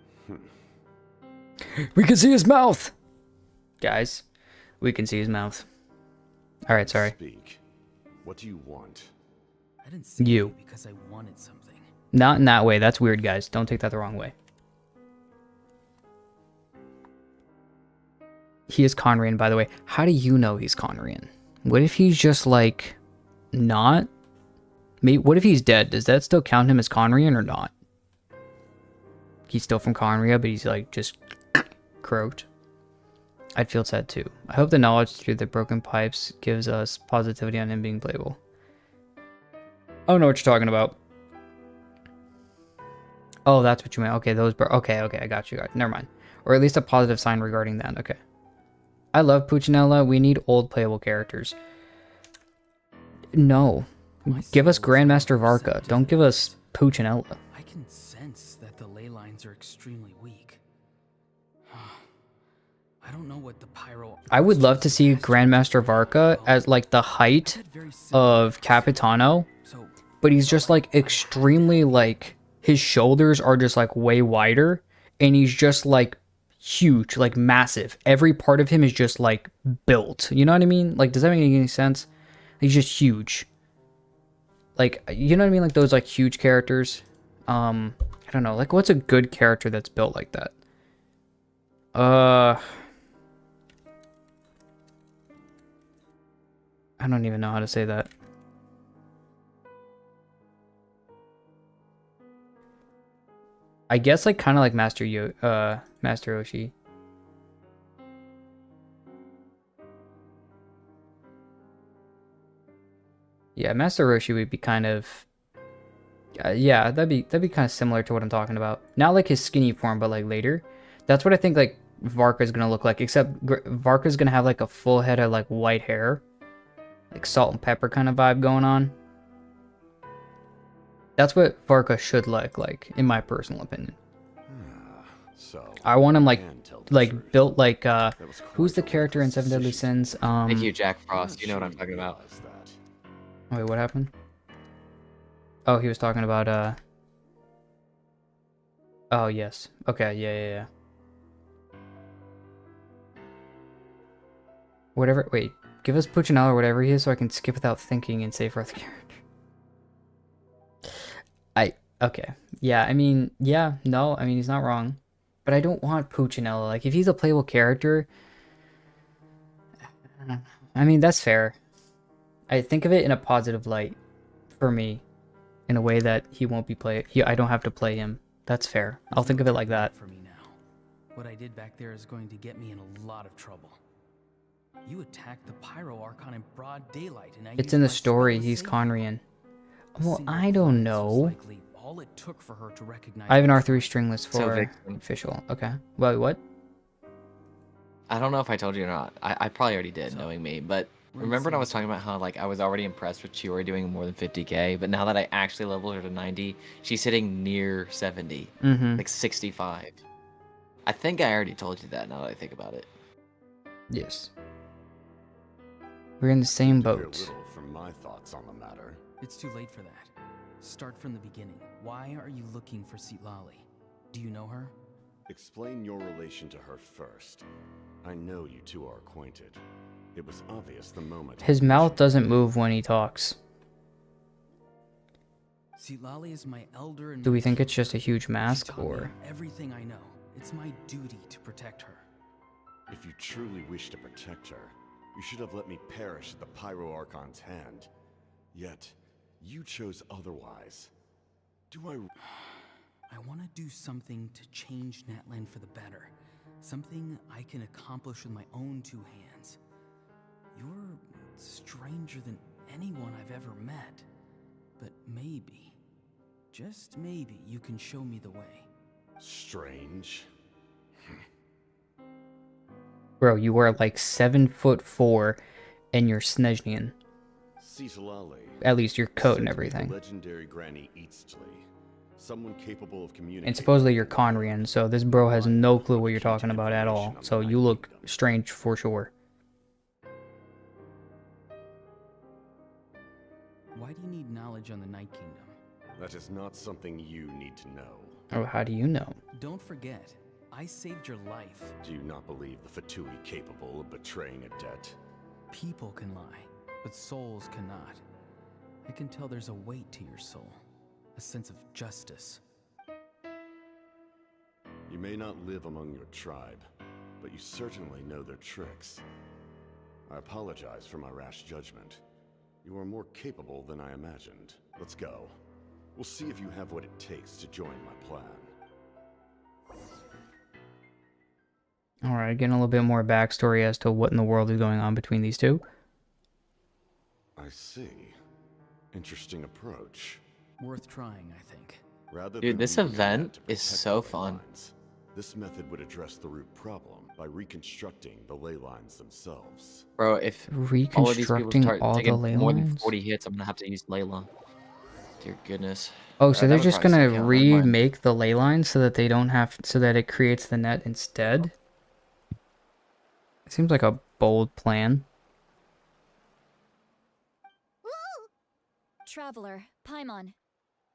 We can see his mouth. Guys, we can see his mouth. All right, sorry. Speak. What do you want? I didn't say You. it because I wanted something. Not in that way. That's weird, guys. Don't take that the wrong way. He is Conrian, by the way. How do you know he's Conrian? What if he's just like not? What if he's dead? Does that still count him as Conrian or not? He's still from Conria, but he's like just croaked. I'd feel sad too. I hope the knowledge through the broken pipes gives us positivity on him being playable. I don't know what you're talking about. Oh, that's what you meant. Okay, okay, I got you. Never mind. Or at least a positive sign regarding that. Okay. I love Puccinella. We need old playable characters. No. Give us Grandmaster Varka. Don't give us Puccinella. I can sense that the ley lines are extremely weak. I don't know what the pyro. I would love to see Grandmaster Varka as like the height of Capitano, but he's just like extremely like his shoulders are just like way wider and he's just like huge, like massive. Every part of him is just like built. You know what I mean? Like, does that make any sense? He's just huge. Like, you know what I mean? Like those like huge characters. I don't know. Like, what's a good character that's built like that? I don't even know how to say that. I guess like kind of like Master Yoshi. Yeah, Master Roshi would be kind of yeah, that'd be kind of similar to what I'm talking about. Not like his skinny form, but like later. That's what I think like Varka's gonna look like, except Varka's gonna have like a full head of like white hair. Like salt and pepper kind of vibe going on. That's what Varka should look like, in my personal opinion. So I want him like built like who's the character in Seven Deadly Sins? Thank you, Jack Frost. You know what I'm talking about. Wait, what happened? Oh, he was talking about oh yes. Okay, yeah. Whatever. Wait. Give us Puccinella or whatever he is so I can skip without thinking and save for the character. Okay. Yeah, I mean, yeah, no, I mean, he's not wrong. But I don't want Puccinella. Like, if he's a playable character, I mean, that's fair. I think of it in a positive light for me. In a way that he won't be I don't have to play him. That's fair. I'll think of it like that. For me now. What I did back there is going to get me in a lot of trouble. You attacked the Pyro Archon in broad daylight, and It's in the story. He's Conrian. Well, I don't know. All it took for her to recognize I have an R3 stringless for Vixen. official. Okay. Well, what? I don't know if I told you or not. I probably already did, knowing me. But remember when I was talking about how like I was already impressed with Chiori doing more than 50k, but now that I actually leveled her to 90, she's hitting near 70, like 65. I think I already told you that. Now that I think about it. Yes. We're in the same Hear boat. little from my thoughts on the matter. It's too late for that. Start from the beginning. Why are you looking for Sitlali? Do you know her? Explain your relation to her first. I know you two are acquainted. It was obvious the moment. His mouth doesn't move when he talks. Sitlali is my elder and Do we my think it's tutor. just a huge She mask, taught me or? everything I know. It's my duty to protect her. If you truly wish to protect her, you should have let me perish at the Pyro Archon's hand. Yet, you chose otherwise. Do I want to do something to change Natlan for the better. Something I can accomplish with my own two hands. You're stranger than anyone I've ever met. But maybe, just maybe, you can show me the way. Strange. Bro, you are like 7'4" and you're Snezhnian. at least your coat and The everything. legendary Granny Eastly, someone capable of communicating. And supposedly you're Conrian, so this bro has no clue what you're talking about at all. So you look strange for sure. Why do you need knowledge on the Night Kingdom? That is not something you need to know. Oh, how do you know? Don't forget, I saved your life. Do you not believe the Fatui capable of betraying a debt? People can lie, but souls cannot. I can tell there's a weight to your soul, a sense of justice. You may not live among your tribe, but you certainly know their tricks. I apologize for my rash judgment. You are more capable than I imagined. Let's go. We'll see if you have what it takes to join my plan. Alright, getting a little bit more backstory as to what in the world is going on between these two. I see. Interesting approach. Worth trying, I think. Dude, this event is so fun. This method would address the root problem by reconstructing the ley lines themselves. Bro, if all of these people Reconstructing start all the taking ley more than lines? 40 hits, I'm gonna have to use Layla. Dear goodness. Oh, so That they're would just probably gonna suck out, never mind. remake the ley lines so that they don't have, so that it creates the net instead? It seems like a bold plan. Traveler, Paimon.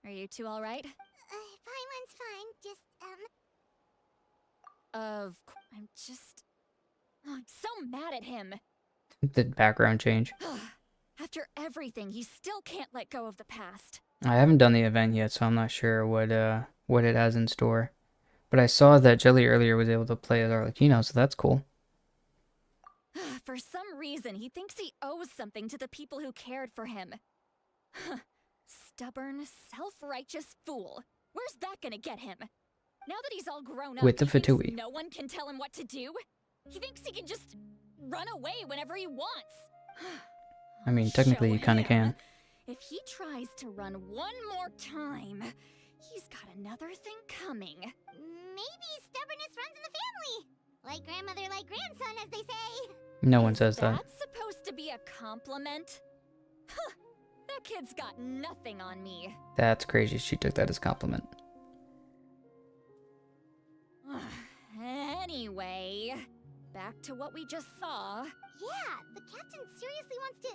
Are you two alright? Paimon's fine, just, I'm just... Oh, I'm so mad at him. The background change. After everything, he still can't let go of the past. I haven't done the event yet, so I'm not sure what it has in store. But I saw that Jelly earlier was able to play as Arlecchino, so that's cool. For some reason, he thinks he owes something to the people who cared for him. Stubborn, self-righteous fool. Where's that gonna get him? Now that he's all grown up, With the he thinks Fatui. no one can tell him what to do? He thinks he can just run away whenever he wants. I mean, technically you kind of can. If he tries to run one more time, he's got another thing coming. maybe stubbornness runs in the family. Like grandmother, like grandson, as they say. No one says that. That's supposed to be a compliment? Huh, that kid's got nothing on me. That's crazy. She took that as a compliment. Anyway, back to what we just saw. Yeah, the captain seriously wants to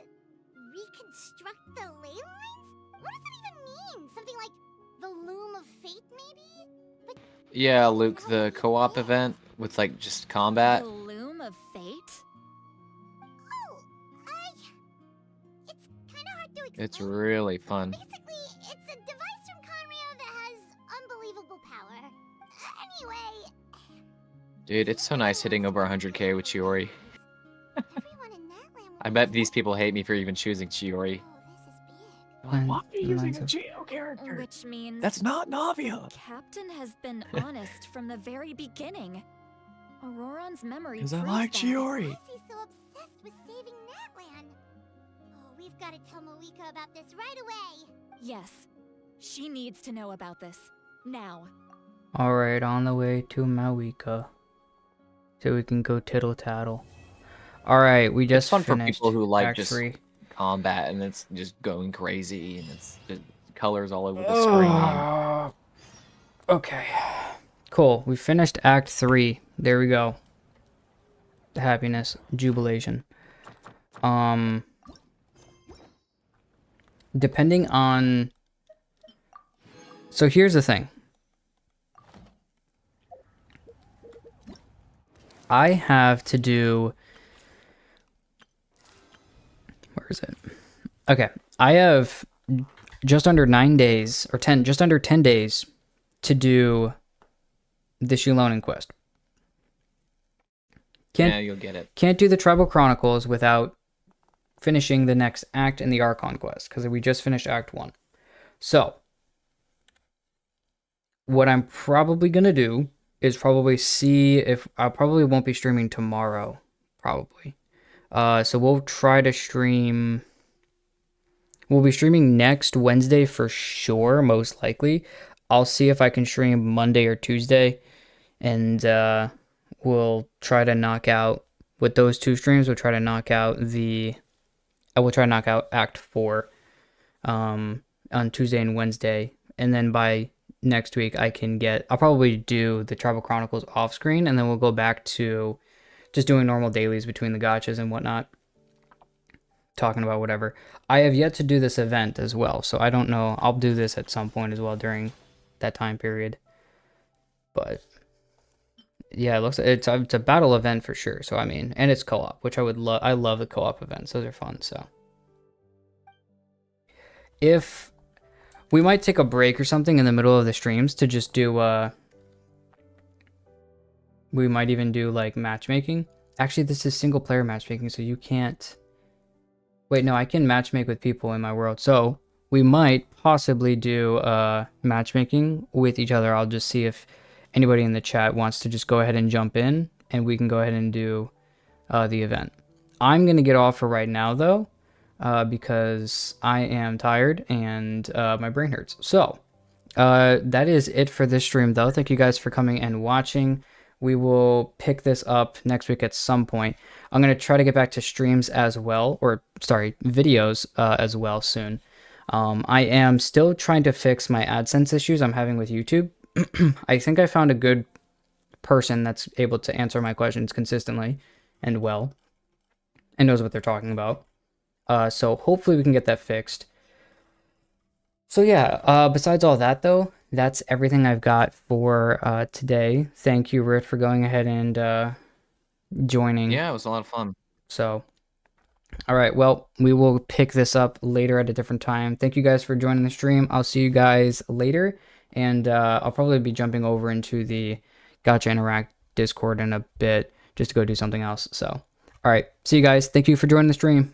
reconstruct the ley lines? What does that even mean? Something like the loom of fate, maybe? But Yeah, Luke, the co-op event with like just combat. The loom of fate? oh, it's kind of hard to explain. It's really fun. Basically, it's a device from Conria that has unbelievable power. Anyway, Dude, it's so nice hitting over 100k with Chiori. everyone in Natlan I bet these people hate me for even choosing Chiori. Why are you using a Geo character? Which means That's not Navia. Captain has been honest from the very beginning. Auroran's memory Because I proves like that. Chiori. Why is he so obsessed with saving Natlan? Oh, we've got to tell Moika about this right away. Yes, she needs to know about this. Now. Alright, on the way to Mawika. So we can go tittle tattle. Alright, we just It's fun for finished people who like Act just 3. combat and it's just going crazy and it's just colors all over the screen. Okay. Cool. We finished Act 3. There we go. Happiness. Jubilation. Depending on... So here's the thing. I have to do... Where is it? Okay. I have just under 9 days, or 10, just under 10 days to do the Shulonin quest. Yeah, you'll get it. Can't do the Tribal Chronicles without finishing the next act in the Archon Quest, because we just finished Act 1. So, what I'm probably going to do is probably see if... I probably won't be streaming tomorrow, probably. So we'll try to stream... We'll be streaming next Wednesday for sure, most likely. I'll see if I can stream Monday or Tuesday, and we'll try to knock out... With those two streams, we'll try to knock out the I will try to knock out Act 4 on Tuesday and Wednesday, and then by next week I'll probably do the Tribal Chronicles off screen, and then we'll go back to just doing normal dailies between the gotchas and whatnot, talking about whatever. I have yet to do this event as well, so I don't know. I'll do this at some point as well during that time period. But yeah, it looks it's a battle event for sure. So I mean, and it's co-op, which I would love. I love the co-op events; those are fun. So if we might take a break or something in the middle of the streams to just do we might even do like matchmaking. Actually, this is single player matchmaking, so you can't. Wait, no, I can matchmake with people in my world. So we might possibly do matchmaking with each other. I'll just see if anybody in the chat wants to just go ahead and jump in, and we can go ahead and do the event. I'm going to get off for right now, though, because I am tired and my brain hurts. So that is it for this stream, though. Thank you guys for coming and watching. We will pick this up next week at some point. I'm going to try to get back to streams as well, or sorry, videos as well soon. I am still trying to fix my AdSense issues I'm having with YouTube. I think I found a good person that's able to answer my questions consistently and well and knows what they're talking about. So hopefully we can get that fixed. So yeah, besides all that though, that's everything I've got for today. Thank you, Rit, for going ahead and joining. Yeah, it was a lot of fun. So, all right, well, we will pick this up later at a different time. Thank you guys for joining the stream. I'll see you guys later, and I'll probably be jumping over into the Gotcha Interact Discord in a bit just to go do something else. So, all right, see you guys. Thank you for joining the stream.